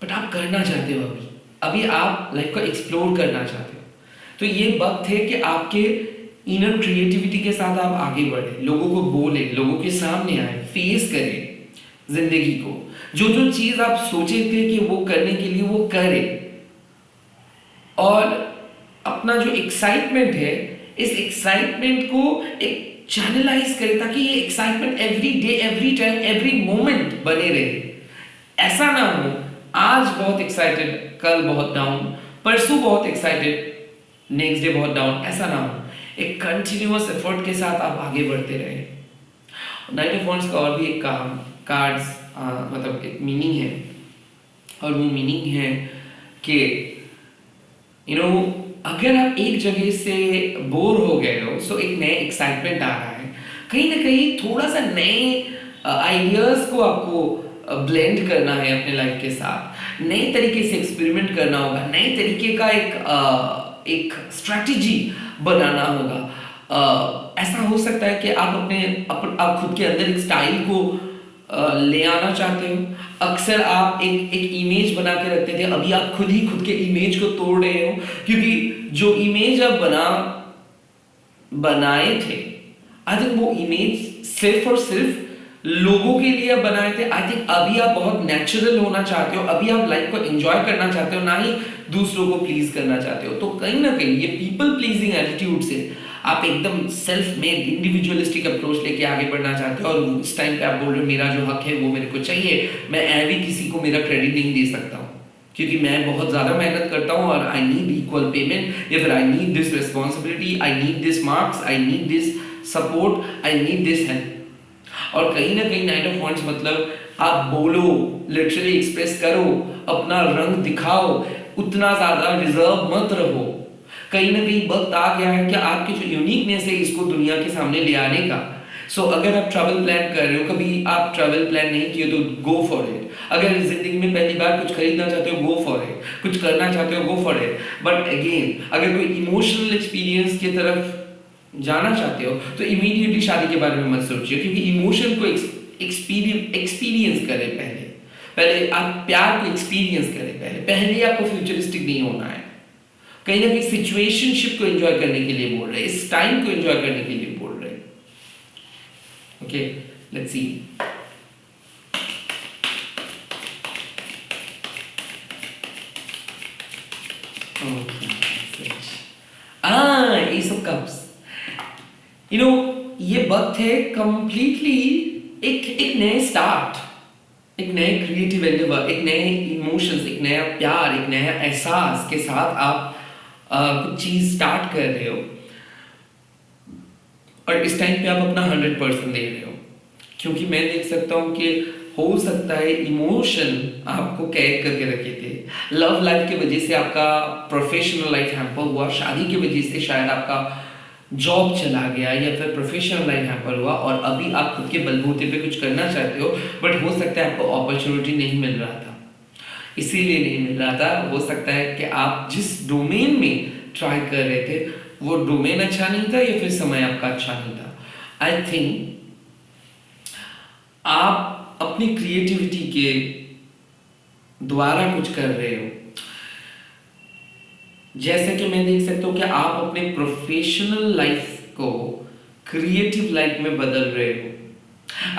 बट आप करना चाहते हो। अभी आप लाइफ को एक्सप्लोर करना चाहते हो। तो ये वक्त है कि आपके इनर क्रिएटिविटी के साथ आप आगे बढ़े, लोगों को बोले, लोगों के सामने आए, फेस करें जिंदगी को। जो जो चीज आप सोचे थे कि वो करने के लिए वो करें, और अपना जो एक्साइटमेंट है इस एक्साइटमेंट को एक चैनलाइज करें ताकि ये excitement every day, every time, every moment बने रहे। ऐसा ना हो आज बहुत एक्साइटेड, कल बहुत डाउन, परसों बहुत एक्साइटेड, नेक्स्ट डे बहुत डाउन। ऐसा ना हो। एक कंटिन्यूअस एफर्ट के साथ आप आगे बढ़ते रहे। नाइट ऑफ वंस का और भी एक कार्ड्स मतलब एक मीनिंग है, और वो मीनिंग है कि अगर आप एक जगह से बोर हो गए हो, सो एक नया एक्साइटमेंट आ रहा है। कहीं ना कहीं थोड़ा सा नए आइडियाज को आपको ब्लेंड करना है अपने लाइफ के साथ, नए तरीके से एक्सपेरिमेंट करना होगा, नए तरीके का एक स्ट्रैटेजी बनाना होगा। ऐसा हो सकता है कि आप खुद के अंदर एक स्टाइल को ले आना चाहते हो। अक्सर आप एक इमेज बना के रखते थे, अभी आप खुद ही खुद के इमेज को तोड़ रहे हो, क्योंकि जो इमेज आप बनाए थे, आई थिंक वो इमेज सिर्फ और सिर्फ लोगों के लिए बनाए थे। आई थिंक अभी आप बहुत नेचुरल होना चाहते हो, अभी आप लाइफ को एंजॉय करना चाहते हो, ना ही दूसरों को प्लीज करना चाहते हो। तो कहीं ना कहीं ये पीपल प्लीजिंग एटीट्यूड से आप एकदम सेल्फ मेड इंडिविजुअलिस्टिक अप्रोच लेके आगे बढ़ना चाहते हो, और इस टाइम पे आप बोल रहे हो मेरा जो हक है वो मेरे को चाहिए, मैं ऐवी किसी को मेरा क्रेडिट नहीं दे सकता हूँ क्योंकि मैं बहुत ज्यादा मेहनत करता हूँ और आई नीड इक्वल पेमेंट, या फिर I need this responsibility, I need this marks, I need this support, I need this help. और कहीं ना कहीं नाइट ऑफ वंस मतलब आप बोलो, लिटरली एक्सप्रेस करो, अपना रंग दिखाओ, उतना ज्यादा रिजर्व मत रहो। कहीं ना कहीं वक्त आ गया है कि आपकी जो यूनिकनेस है इसको दुनिया के सामने ले आने का। सो अगर आप ट्रैवल प्लान कर रहे हो, कभी आप ट्रैवल प्लान नहीं किए तो गो फॉर इट। अगर जिंदगी में पहली बार कुछ खरीदना चाहते हो, गो फॉर इट। कुछ करना चाहते हो, go for it. But again अगर कोई इमोशनल एक्सपीरियंस की तरफ जाना चाहते हो तो इमीडिएटली शादी के बारे में मत सोचिए, क्योंकि इमोशन को एक्सपीरियंस करें पहले आप प्यार को एक्सपीरियंस करें पहले आपको फ्यूचरिस्टिक नहीं होना है। कहीं ना कहीं सिचुएशनशिप को एंजॉय करने के लिए बोल रहे हैं, इस टाइम को एंजॉय करने के लिए बोल रहे हैं। Okay, let's see. S of cups. ये वक्त है कंप्लीटली एक नए स्टार्ट, एक नए क्रिएटिव एंडेवर, एक नए इमोशंस, एक नया प्यार, एक नया एहसास के साथ आप कुछ चीज स्टार्ट कर रहे हो, और इस टाइम पे आप अपना 100% दे रहे हो। क्योंकि मैं देख सकता हूँ कि हो सकता है इमोशन आपको कैद करके रखे थे, लव लाइफ की वजह से आपका प्रोफेशनल लाइफ हैम्पर हुआ, शादी की वजह से शायद आपका जॉब चला गया या फिर प्रोफेशनल लाइफ हैम्पर हुआ और अभी आप खुद के बलबूते पे कुछ करना चाहते हो, बट हो सकता है आपको अपॉर्चुनिटी नहीं मिल रहा था, इसीलिए नहीं मिल रहा था। हो सकता है कि आप जिस डोमेन में ट्राई कर रहे थे वो डोमेन अच्छा नहीं था या फिर समय आपका अच्छा नहीं था। आई थिंक आप अपनी क्रिएटिविटी के द्वारा कुछ कर रहे हो, जैसे कि मैं देख सकता हूँ कि आप अपने प्रोफेशनल लाइफ को क्रिएटिव लाइफ में बदल रहे हो।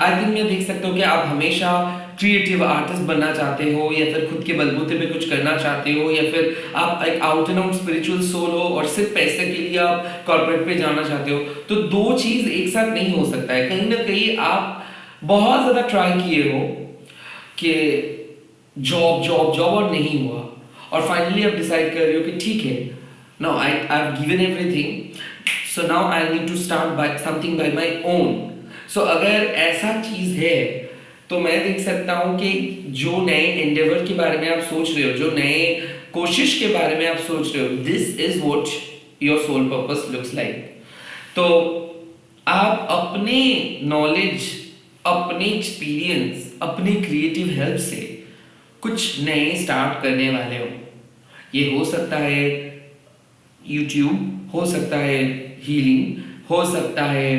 आई थिंक मैं देख सकता हूँ कि आप हमेशा क्रिएटिव आर्टिस्ट बनना चाहते हो या फिर खुद के बलबूते पे कुछ करना चाहते हो या फिर आप एक out and out spiritual soul हो और सिर्फ पैसे के लिए आप कॉर्पोरेट पे जाना चाहते हो, तो दो चीज एक साथ नहीं हो सकता है। कहीं ना कहीं आप बहुत ज्यादा ट्राई किए हो कि जॉब जॉब जॉब और नहीं हुआ और फाइनली आप डिसाइड कर रहे हो कि ठीक है, now I have given everything, so now I need to start by something by my own. So अगर ऐसा चीज है तो मैं देख सकता हूं कि जो नए एंडेवर के बारे में आप सोच रहे हो, जो नए कोशिश के बारे में आप सोच रहे हो, this is what your soul purpose looks like. तो आप अपने नॉलेज, अपने एक्सपीरियंस, अपने क्रिएटिव हेल्प से कुछ नए स्टार्ट करने वाले हो। ये हो सकता है यूट्यूब, हो सकता है हीलिंग, हो सकता है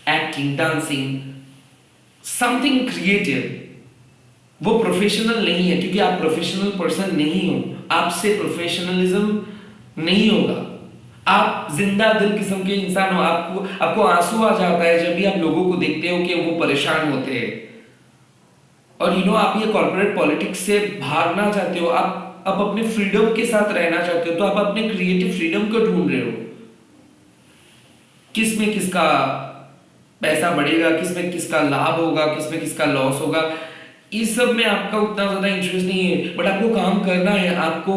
एक्टिंग, डांसिंग, समथिंग क्रिएटिव। वो प्रोफेशनल नहीं है क्योंकि आप प्रोफेशनल पर्सन नहीं हो, आपसे प्रोफेशनलिज्म नहीं होगा। आप जिंदा दिल किस्म के इंसान हो, आपको आंसू आ जाता है जब भी आप लोगों को देखते हो कि वो परेशान होते हैं। और आप ये कॉर्पोरेट पॉलिटिक्स से भागना चाहते हो, आप अपने फ्रीडम के साथ रहना चाहते हो, तो आप अपने क्रिएटिव फ्रीडम को ढूंढ रहे हो। किस में किसका पैसा बढ़ेगा, किस में किसका लाभ होगा, किस में किसका लॉस होगा, इस सब में आपका उतना ज्यादा इंटरेस्ट नहीं है। बट आपको काम करना है, आपको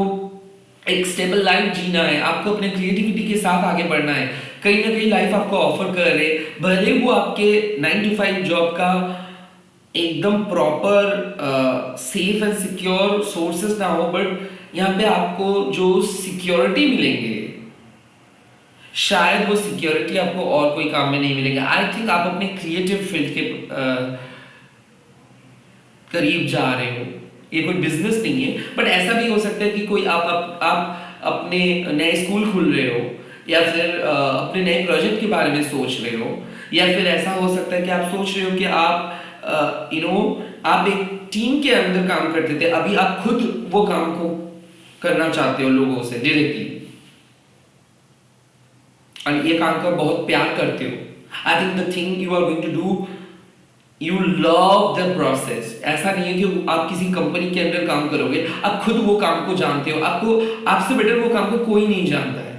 एक स्टेबल लाइफ जीना है, आपको अपने क्रिएटिविटी के साथ आगे बढ़ना है। कहीं ना कहीं लाइफ आपको ऑफर कर रहे, भले वो आपके 9 to 5 जॉब का एकदम proper safe and secure sources ना हो, बट यहाँ पे आपको जो सिक्योरिटी मिलेंगे, शायद वो सिक्योरिटी आपको और कोई काम में नहीं मिलेगा। आई थिंक आप अपने क्रिएटिव फील्ड के करीब जा रहे हो। ये कोई बिजनेस नहीं है, बट ऐसा भी हो सकता है कि कोई आप अपने नए स्कूल खुल रहे हो या फिर अपने नए प्रोजेक्ट के बारे में सोच रहे हो, या फिर ऐसा हो सकता है कि आप सोच रहे हो कि आप आप एक टीम के अंदर काम करते थे, अभी आप खुद वो काम को करना चाहते हो लोगों से डायरेक्टली, और ये काम का बहुत प्यार करते हो। I think the thing you are going to do, you love the process. ऐसा नहीं है कि आप किसी कंपनी के अंदर काम करोगे, आप खुद वो काम को जानते हो, आपसे बेटर वो काम को कोई नहीं जानता है,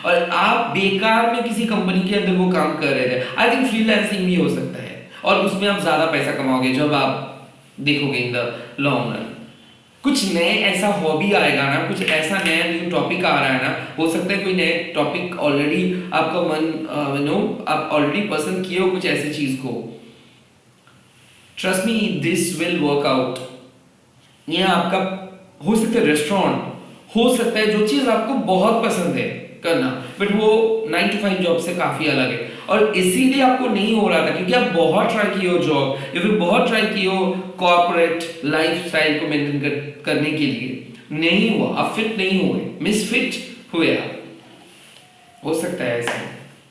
और आप बेकार में किसी कंपनी के अंदर वो काम कर रहे थे। आई थिंक फ्रीलांसिंग भी हो सकता है और उसमें आप ज्यादा पैसा कमाओगे जब आप देखोगे इन द लॉन्ग रन। कुछ नए ऐसा हॉबी आएगा ना, कुछ ऐसा नया न्यू टॉपिक आ रहा है ना, हो सकता है कोई नए टॉपिक ऑलरेडी आपका मन आप ऑलरेडी पसंद किए हो कुछ ऐसी चीज को। Trust me, this will work out. ये आपका हो सकता है रेस्टोरेंट, हो सकता है जो चीज आपको बहुत पसंद है करना, बट वो 9 to 5 जॉब से काफी अलग है, और इसीलिए आपको नहीं हो रहा था क्योंकि आप बहुत ट्राई किए हो जॉब, या फिर बहुत ट्राई किए हो कॉर्पोरेट लाइफस्टाइल को मेंटेन करने के लिए, नहीं हुआ, आप फिट नहीं हुए, मिसफिट हुए आप। हो सकता है ऐसा,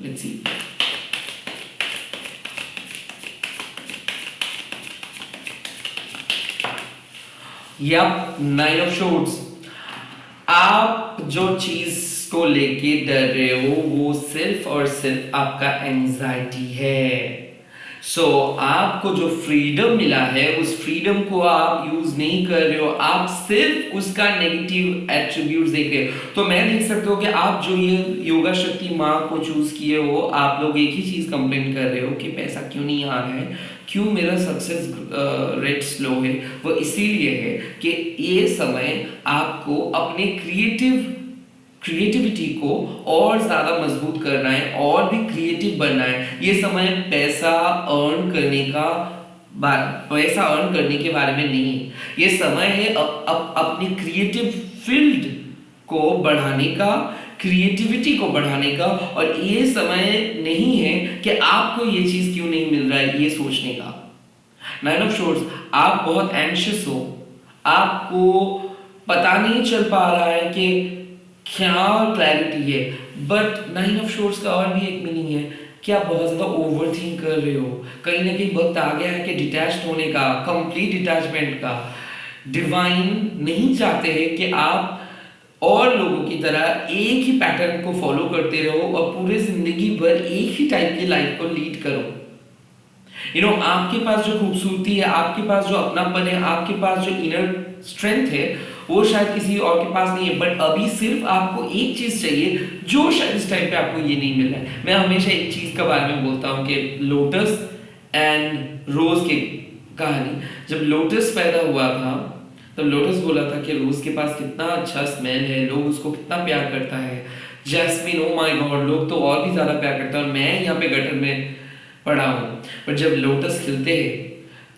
let's see. Yup, 9 of Swords। आप जो चीज को लेके डर रहे हो वो सिर्फ और सिर्फ आपका एंजाइटी है। सो आपको जो फ्रीडम मिला है उस फ्रीडम को आप यूज नहीं कर रहे हो, आप सिर्फ उसका नेगेटिव एट्रीब्यूट्स देख रहे हो। तो मैं देख सकता हूँ कि आप जो ये योगा शक्ति माँ को चूज किए हो, आप लोग एक ही चीज कंप्लेन कर रहे हो कि पैसा क्यों नहीं आ रहा है, क्यों मेरा सक्सेस रेट स्लो है। वो इसीलिए है कि ये समय आपको अपने क्रिएटिविटी को और ज़्यादा मजबूत करना है और भी क्रिएटिव बनना है। ये समय पैसा अर्न करने के बारे में नहीं है। ये समय है अपनी क्रिएटिव फील्ड को बढ़ाने का, क्रिएटिविटी को बढ़ाने का। और ये समय नहीं है कि आपको ये चीज़ क्यों नहीं मिल रहा है ये सोचने का। नाइन ऑफ शोर्स, आप बहुत एंशियस हो, आपको पता नहीं चल पा रहा है कि क्या क्लैरिटी है। बट नाइन ऑफ शोर्स का और भी एक मीनिंग है कि आप बहुत ज़्यादा ओवर थिंक कर रहे हो। कहीं ना कहीं वक्त आ गया है कि डिटैच होने का, कंप्लीट डिटैचमेंट का। डिवाइन नहीं चाहते हैं कि आप और लोगों की तरह एक ही पैटर्न को फॉलो करते रहो और पूरे जिंदगी भर एक ही टाइप की लाइफ को लीड करो। आपके पास जो खूबसूरती है, आपके पास जो अपनापन है, आपके पास जो इनर स्ट्रेंथ है, वो शायद किसी और के पास नहीं है। बट अभी सिर्फ आपको एक चीज चाहिए जो शायद इस टाइम पे आपको ये नहीं मिल रहा है। मैं हमेशा एक चीज के बारे में बोलता हूँ कि लोटस एंड रोज की कहानी। जब लोटस पैदा हुआ था तब लोटस बोला था कि रोज के पास कितना अच्छा स्मेल है, लोग उसको कितना प्यार करता है। जैस्मिन, ओ माय गॉड, लोग तो और भी ज्यादा प्यार करते हैं और मैं यहाँ पे गटर में पड़ा हूँ। पर जब लोटस खिलते हैं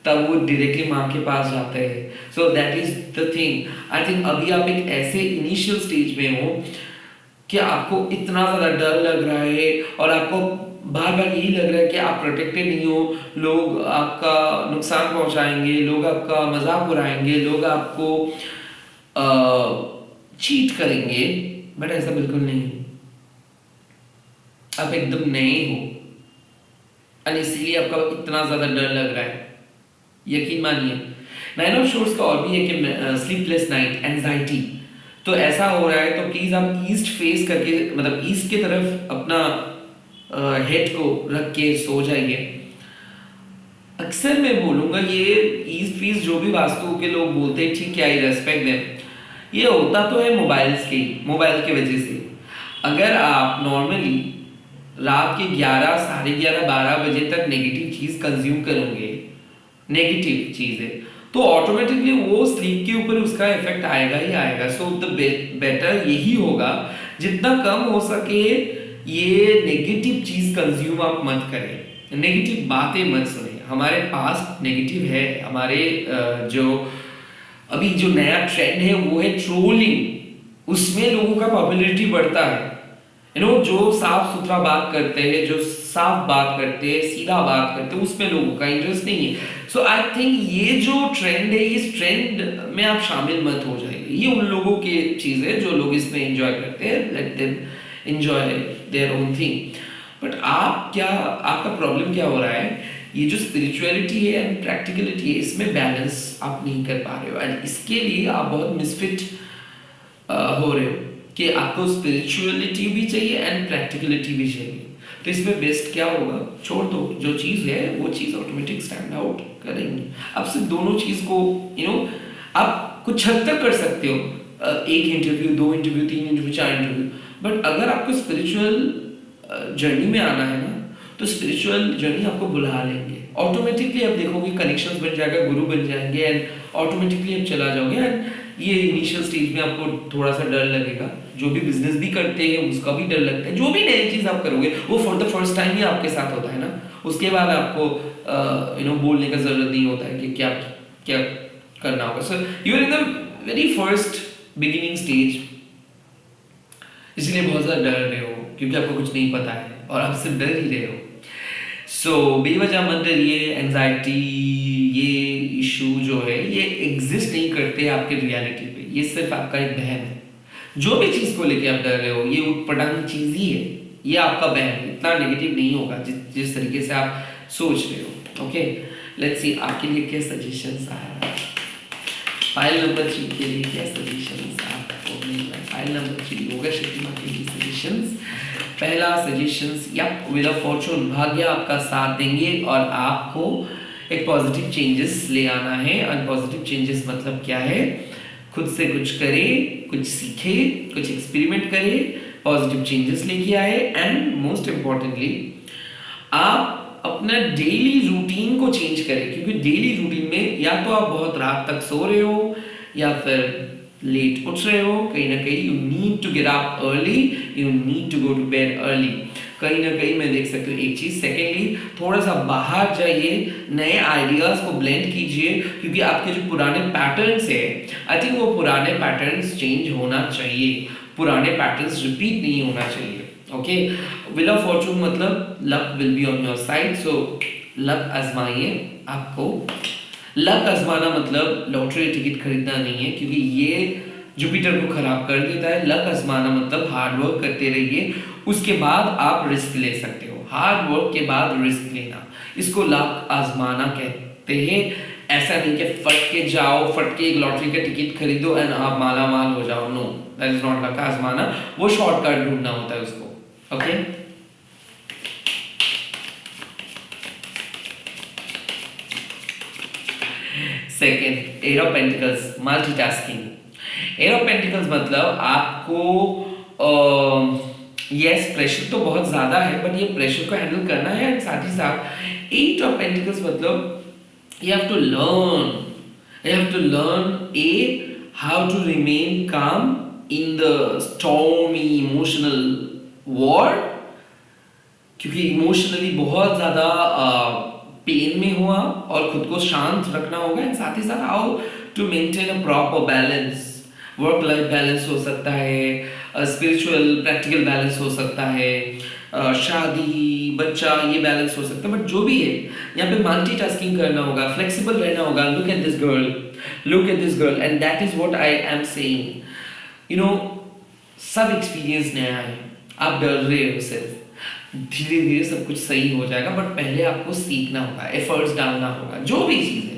तब वो डायरेक्टली माँ के पास जाते हैं। So that is the thing. I think अभी आप एक ऐसे इनिशियल स्टेज में हो कि आपको इतना ज़्यादा डर लग रहा है और आपको बार बार यही लग रहा है कि आप प्रोटेक्टेड नहीं हो, लोग आपका नुकसान पहुंचाएंगे, लोग आपका मजाक उड़ाएंगे, लोग आपको चीट करेंगे। बट ऐसा बिल्कुल नहीं, आप एकदम नए हो और इसीलिए आपका इतना ज़्यादा डर लग रहा है। यकीन मानिए। नाइन ऑफ शोर्स का और भी है कि स्लीपलेस नाइट, एंजाइटी। तो ऐसा हो रहा है तो प्लीज आप ईस्ट फेस करके, मतलब ईस्ट की तरफ अपना हेड को रख के सो जाइए। अक्सर मैं बोलूंगा ये ईस्ट फेस जो भी वास्तु के लोग बोलते हैं, ठीक है, आई रेस्पेक्ट देम। ये होता तो है मोबाइल की वजह से। अगर आप नॉर्मली रात के 11, साढ़े 11, 12 बजे तक नेगेटिव चीज कंज्यूम करोगे, नेगेटिव चीज है, तो ऑटोमेटिकली वो स्लीप के ऊपर उसका इफेक्ट आएगा ही आएगा। सो द बेटर यही होगा जितना कम हो सके ये नेगेटिव चीज कंज्यूम आप मत करें, नेगेटिव बातें मत सुने। हमारे पास नेगेटिव है, हमारे जो अभी जो नया ट्रेंड है वो है ट्रोलिंग। उसमें लोगों का पॉपुलैरिटी बढ़ता है। जो साफ सुथरा बात करते हैं, जो साफ बात करते हैं, सीधा बात करते हैं, उसमें लोगों का इंटरेस्ट नहीं है। सो आई थिंक ये जो ट्रेंड है, इस ट्रेंड में आप शामिल मत हो जाइए। ये उन लोगों की चीज है जो लोग इसमें एंजॉय करते हैं, let them enjoy their own thing. But आपका प्रॉब्लम क्या हो रहा है, ये जो स्पिरिचुअलिटी है एंड प्रैक्टिकलिटी है, इसमें बैलेंस आप नहीं कर पा रहे हो एंड इसके लिए आप बहुत मिसफिट हो रहे हो कि आपको स्पिरिचुअलिटी भी चाहिए एंड प्रैक्टिकलिटी भी चाहिए। तो इसमें बेस्ट क्या होगा, छोड़ दो, जो चीज़ है वो चीज़ ऑटोमेटिक स्टैंड आउट करेंगी। आप सिर्फ दोनों चीज़ को आप कुछ हद तक कर सकते हो, एक interview, 2 interview, 3 interview, 4 interview. But अगर आपको स्पिरिचुअल जर्नी में आना है ना, तो स्पिरिचुअल जर्नी आपको बुला लेंगे। ऑटोमेटिकली आप देखोगे कनेक्शंस बन जाएगा, गुरु बन जाएंगे एंड ऑटोमेटिकली आप चला जाओगे। एंड ये इनिशियल स्टेज में आपको थोड़ा सा डर लगेगा, जो भी बिजनेस भी करते हैं उसका भी डर लगता है, जो भी नई चीज आप करोगे वो फॉर द फर्स्ट टाइम ही आपके साथ होता है ना। उसके बाद आपको बोलने का जरूरत नहीं होता है कि क्या क्या करना होगा। So you are in the very first beginning stage, इसलिए बहुत ज्यादा डर रहे हो क्योंकि आपको कुछ नहीं पता है और आप सिर्फ डर ही रहे हो। सो बेवजह मत डरिए। एंजाइटी, ये इशू जो है ये एग्जिस्ट नहीं करते आपके रियलिटी पे, ये सिर्फ आपका एक बहम है। जो भी चीज को लेके आप डर रहे हो ये उटपटांग चीज ही है, ये आपका बहम है। इतना नेगेटिव नहीं होगा जिस तरीके से आप सोच रहे हो। ओके, लेट्स सी आपके लिए क्या सजेशंस आ रहा है। फाइल नंबर 3 के लिए क्या सजेशंस आपको मिल रहा है। फाइल नंबर 3 योगा शक्ति माँ के लिए सजेशंस। पहला suggestions, yup, wheel of fortune, भाग्य आपका साथ देंगे और आपको एक पॉजिटिव चेंजेस ले आना है। और पॉजिटिव चेंजेस मतलब क्या है, खुद से कुछ करे, कुछ सीखे, कुछ एक्सपेरिमेंट करे, पॉजिटिव चेंजेस लेके आए। एंड मोस्ट इंपॉर्टेंटली आप अपना डेली रूटीन को चेंज करें, क्योंकि डेली रूटीन में या तो आप बहुत रात तक सो रहे हो या फिर लेट उठ रहे हो, कहीं ना कहीं you need to get up early, you need to go to bed early. कहीं ना कहीं मैं देख सकती हूँ एक चीज। सेकेंडली, थोड़ा सा बाहर जाइए, नए आइडियाज को ब्लेंड कीजिए, क्योंकि आपके जो पुराने पैटर्न्स है, आई थिंक वो पुराने पैटर्न्स चेंज होना चाहिए, पुराने पैटर्न्स रिपीट नहीं होना चाहिए। ओके, विल ऑफ फॉर्चून मतलब luck will be on your side, so luck आजमाइए। आपको लक आजमाना मतलब लॉटरी टिकट खरीदना नहीं है, क्योंकि ये जुपिटर को खराब कर देता है। लक आजमाना मतलब हार्ड वर्क करते रहिए, उसके बाद आप रिस्क ले सकते हो। हार्ड वर्क के बाद रिस्क लेना, इसको लक आजमाना कहते हैं। ऐसा नहीं कि फट के जाओ, फट के एक लॉटरी का टिकट खरीदो एंड आप माला माल हो जाओ। No, that is not luck आजमाना, वो शॉर्टकट ढूंढना होता है उसको। Okay, second, eight of pentacles, multitasking. Eight of pentacles मतलब आपको यस प्रेशर तो बहुत ज्यादा है, बट ये प्रेशर को हैंडल करना है। एंड साथ ही साथ एट ऑफ पेंटिकल्स मतलब you have to learn, you have to learn how to remain calm in the stormy emotional war, क्योंकि इमोशनली बहुत ज़्यादा पेन में हुआ और खुद को शांत रखना होगा। एंड साथ ही साथ how to maintain a proper balance, work life balance हो सकता है, स्पिरिचुअल प्रैक्टिकल बैलेंस हो सकता है, शादी बच्चा ये बैलेंस हो सकता है। बट जो भी है यहाँ पे मल्टीटास्किंग करना होगा, फ्लेक्सिबल रहना होगा। Look at this girl, look at this girl, and that is what I am saying. You know, सब एक्सपीरियंस नया है, आप डर रहे हो सिर्फ, धीरे धीरे सब कुछ सही हो जाएगा, बट पहले आपको सीखना होगा, एफर्ट्स डालना होगा, जो भी चीज़ है।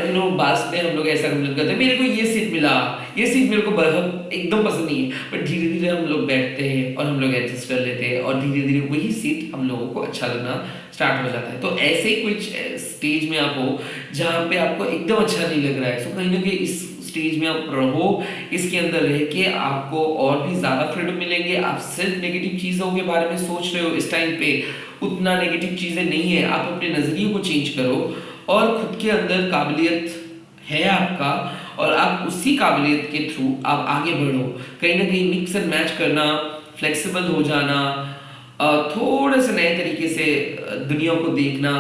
यू नो, बात में हम लोग ऐसा कंप्लेन करते हैं, मेरे को ये सीट मिला, ये सीट मेरे को बहुत एकदम पसंद नहीं है, बट धीरे धीरे हम लोग बैठते हैं और हम लोग एडजस्ट कर लेते हैं और धीरे धीरे वही सीट हम लोगों को अच्छा लगना स्टार्ट हो जाता है। तो ऐसे ही कुछ स्टेज में आप हो जहाँ पे आपको एकदम अच्छा नहीं लग रहा है, सो कहीं ना कहीं इस स्टेज में आप रहो, इसके अंदर रह के आपको और भी ज़्यादा फ्रीडम मिलेंगे। आप सिर्फ नेगेटिव चीज़ों के बारे में सोच रहे हो इस टाइम पे, उतना नेगेटिव चीज़ें नहीं है। आप अपने नज़रिए को चेंज करो और खुद के अंदर काबिलियत है आपका, और आप उसी काबिलियत के थ्रू आप आगे बढ़ो। कहीं ना कहीं मिक्स एंड मैच करना, फ्लेक्सिबल हो जाना, थोड़े से नए तरीके से दुनिया को देखना,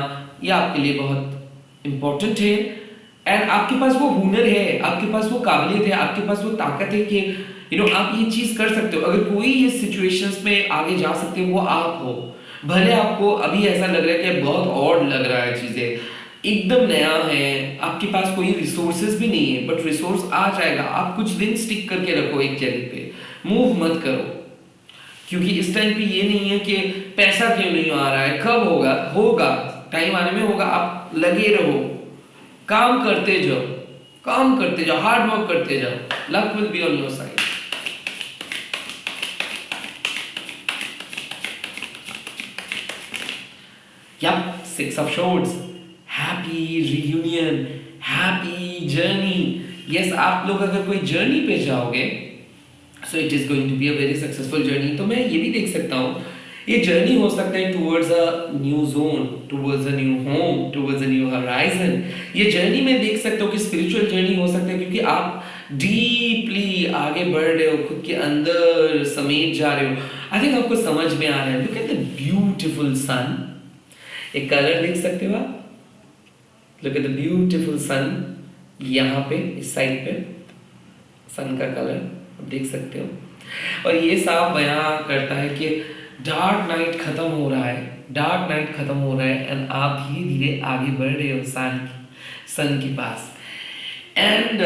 ये आपके लिए बहुत इम्पोर्टेंट है। एंड आपके पास वो हुनर है, आपके पास वो काबिलियत है, आपके पास वो ताकत है कि यू नो आप ये चीज़ कर सकते हो। अगर कोई इस सिचुएशंस में आगे जा सकते हो वो आप हो। भले आपको अभी ऐसा लग रहा है कि बहुत ऑड लग रहा है, चीज़ें एकदम नया है, आपके पास कोई रिसोर्सेज भी नहीं है, बट रिसोर्स आ जाएगा। आप कुछ दिन स्टिक करके रखो एक जगह पे, मूव मत करो, क्योंकि इस टाइम पे ये नहीं है कि पैसा क्यों नहीं आ रहा है, कब होगा, होगा, टाइम आने में होगा। आप लगे रहो, काम करते जाओ, काम करते जाओ, हार्ड वर्क करते जाओ, luck will be on your side. Yep, Six of Swords, happy reunion, happy journey. Yes, आप लोग अगर कोई जर्नी पे जाओगे, so it is going to be a very successful journey। तो मैं ये भी देख सकता हूँ, ये जर्नी हो सकता है towards a new zone, towards a new home, towards a new horizon। ये जर्नी में देख सकता हूँ कि स्पिरिचुअल जर्नी हो सकता है, क्योंकि आप डीपली आगे बढ़ रहे हो, खुद के अंदर समेट जा रहे हो। आई थिंक आपको समझ में आ रहा है। लुक एट द ब्यूटीफुल सन, एक कलर देख सकते हो आप, लुक एट द ब्यूटीफुल सन, यहाँ पे इस साइड पे सन का कलर आप देख सकते हो। और ये साफ बयां करता है कि डार्क नाइट खत्म हो रहा है, डार्क नाइट खत्म हो रहा है, एंड आप धीरे धीरे आगे बढ़ रहे हो सन के पास। एंड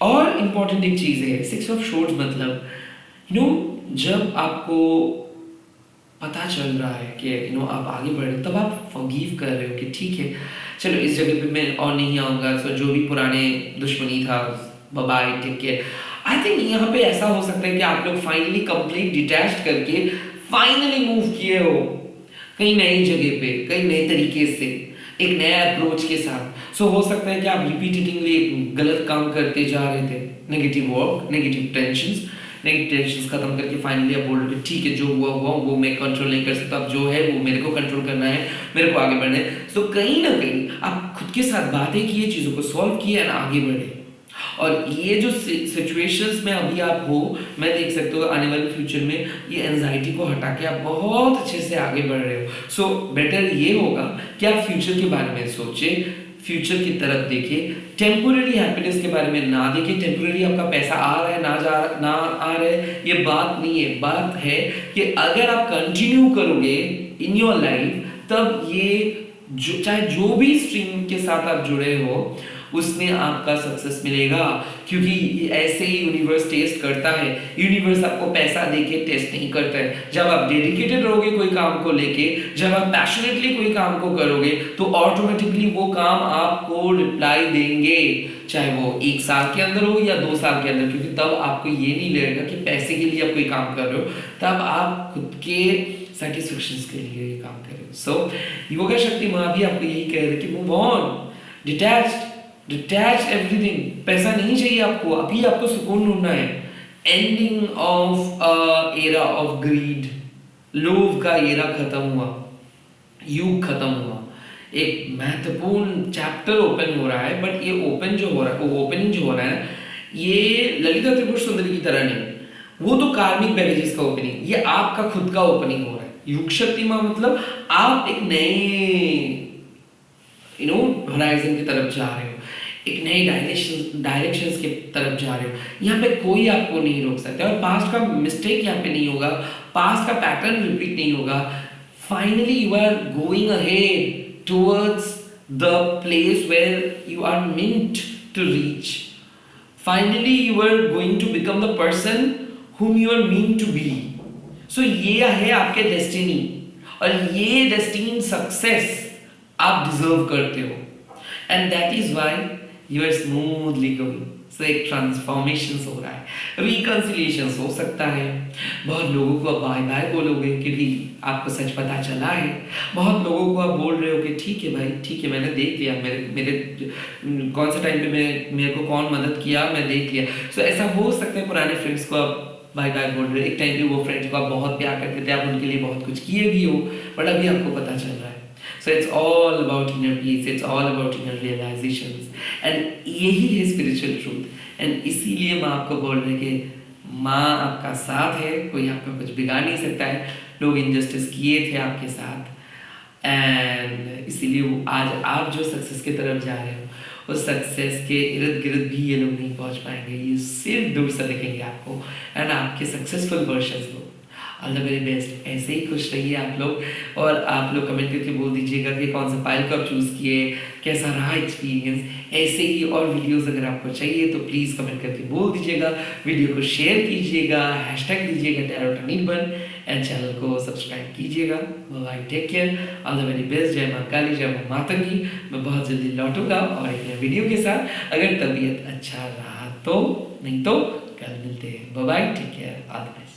और इम्पॉर्टेंट एक चीज़ है, सिक्स ऑफ शॉर्ट्स मतलब यू नो जब आपको पता चल रहा है कि यू नो आप आगे बढ़ रहे हो, तब आप फॉरगिव कर रहे हो कि ठीक है, चलो इस जगह पे मैं और नहीं आऊँगा, सो जो भी पुराने दुश्मनी था बाय बाय, ठीक है। आई थिंक यहाँ पे ऐसा हो सकता है कि आप लोग फाइनली कंप्लीट डिटैच करके फाइनली मूव किए हो कहीं नई जगह पे, कहीं नए तरीके से, एक नया अप्रोच के साथ। सो हो सकता है कि आप रिपीटेडली गलत काम करते जा रहे थे, नेगेटिव वर्क, नेगेटिव टेंशंस खत्म करके फाइनली आप बोल रहे हो ठीक है, जो हुआ हुआ वो मैं कंट्रोल नहीं कर सकता, अब जो है वो मेरे को कंट्रोल करना है, मेरे को आगे बढ़ना है। सो कहीं ना कहीं आप खुद के साथ बातें किए, चीज़ों को सॉल्व किए और आगे बढ़े। और ये जो सिचुएशंस में अभी आप हो, मैं देख सकता हूँ आने वाले फ्यूचर में ये एंजाइटी को हटा के आप बहुत अच्छे से आगे बढ़ रहे हो। सो बेटर ये होगा कि आप फ्यूचर के बारे में सोचें, फ्यूचर की तरफ देखें, टेम्पोररी हैप्पीनेस के बारे में ना देखें। टेम्पोररी आपका पैसा आ रहा है ना आ रहा है, ये बात नहीं है। बात है कि अगर आप कंटिन्यू करोगे इन योर लाइफ, तब ये चाहे जो भी स्ट्रीम के साथ आप जुड़े हो उसमें आपका सक्सेस मिलेगा, क्योंकि ऐसे ही यूनिवर्स टेस्ट करता है। यूनिवर्स आपको पैसा देके टेस्ट नहीं करता है। जब आप डेडिकेटेड रहोगे कोई काम को लेके, जब आप पैशनेटली कोई काम को करोगे, तो ऑटोमेटिकली वो काम आपको रिप्लाई देंगे, चाहे वो 1 साल के अंदर हो या 2 साल के अंदर, क्योंकि तब आपको ये नहीं लगेगा कि पैसे के लिए आप कोई काम कर रहे हो, तब आप खुद के सेटिस्फेक्शन के लिए ये काम कर रहे हो। सो योगा शक्ति माँ भी आपको यही कह रहे कि मूव ऑन, डिटैच एवरीथिंग। पैसा नहीं चाहिए आपको, अभी आपको सुकून ढूंढना है। Ending of era of greed, लोभ का एरा खत्म हुआ, युग खत्म हुआ, एक महत्वपूर्ण चैप्टर ओपन हो रहा है। बट ये ओपन जो हो रहा है, वो ओपनिंग जो हो रहा है, ये ललिता त्रिपुर सुंदरी की तरह नहीं, वो तो कार्मिक बैगेजेस का ओपनिंग, ये आपका खुद का ओपनिंग हो रहा है। युग शक्ति माँ मतलब आप एक नए होराइजन की तरफ जा रहे हो, एक नई डायरेक्शंस की तरफ जा रहे हो। यहाँ पे कोई आपको नहीं रोक सकता, और पास्ट का मिस्टेक यहाँ पे नहीं होगा, पास्ट का पैटर्न रिपीट नहीं होगा। Finally you are going ahead towards the place where you are meant to reach. Finally you are going to become the person whom you are meant to be. So ये है आपके destiny, और ये destiny success आप deserve करते हो, and that is why you are smoothly going. So एक transformation हो रहा है, रिकंसिलिएशन हो सकता है। बहुत लोगों को आप बाय बाय बोलोगे क्योंकि आपको सच पता चला है। बहुत लोगों को आप बोल रहे हो कि ठीक है भाई, ठीक है, मैंने देख लिया, मेरे कौन सा टाइम पे मेरे को कौन मदद किया मैं देख लिया। सो ऐसा हो सकता है पुराने फ्रेंड्स को आप बाय बाय बोल रहे हो। एक टाइम पे वो फ्रेंड्स को आप बहुत प्यार करते थे, आप उनके लिए बहुत कुछ किए भी हो, बट अभी आपको पता चल रहा है। So it's all about inner peace, it's all about inner realizations, and यही है spiritual truth. And इसीलिए माँ आपको बोल रहे कि माँ आपका साथ है, कोई आपका कुछ बिगाड़ नहीं सकता है। लोग इनजस्टिस किए थे आपके साथ, एंड इसीलिए आज आप जो सक्सेस की तरफ जा रहे हो, उस सक्सेस के इर्द गिर्द भी ये लोग नहीं पहुंच पाएंगे, ये सिर्फ दूर से दिखेंगे आपको, एंड आपके सक्सेसफुल वर्जन्स को। All the very best. ऐसे ही खुश रहिए आप लोग, और आप लोग कमेंट करके बोल दीजिएगा कि कौन सा फाइल को आप चूज़ किए, कैसा रहा एक्सपीरियंस। ऐसे ही और वीडियोस अगर आपको चाहिए तो प्लीज़ कमेंट करके बोल दीजिएगा, वीडियो को शेयर कीजिएगा, हैशटैग दीजिएगा टैरोटनीबन, एंड चैनल को सब्सक्राइब कीजिएगा। Bye, take care, all the very best. जय माँ काली, जय माँ मातंगी। मैं बहुत जल्दी लौटूंगा और एक नए वीडियो के साथ, अगर तबीयत अच्छा रहा तो, नहीं तो कल मिलते हैं। Bye, take care, all the best.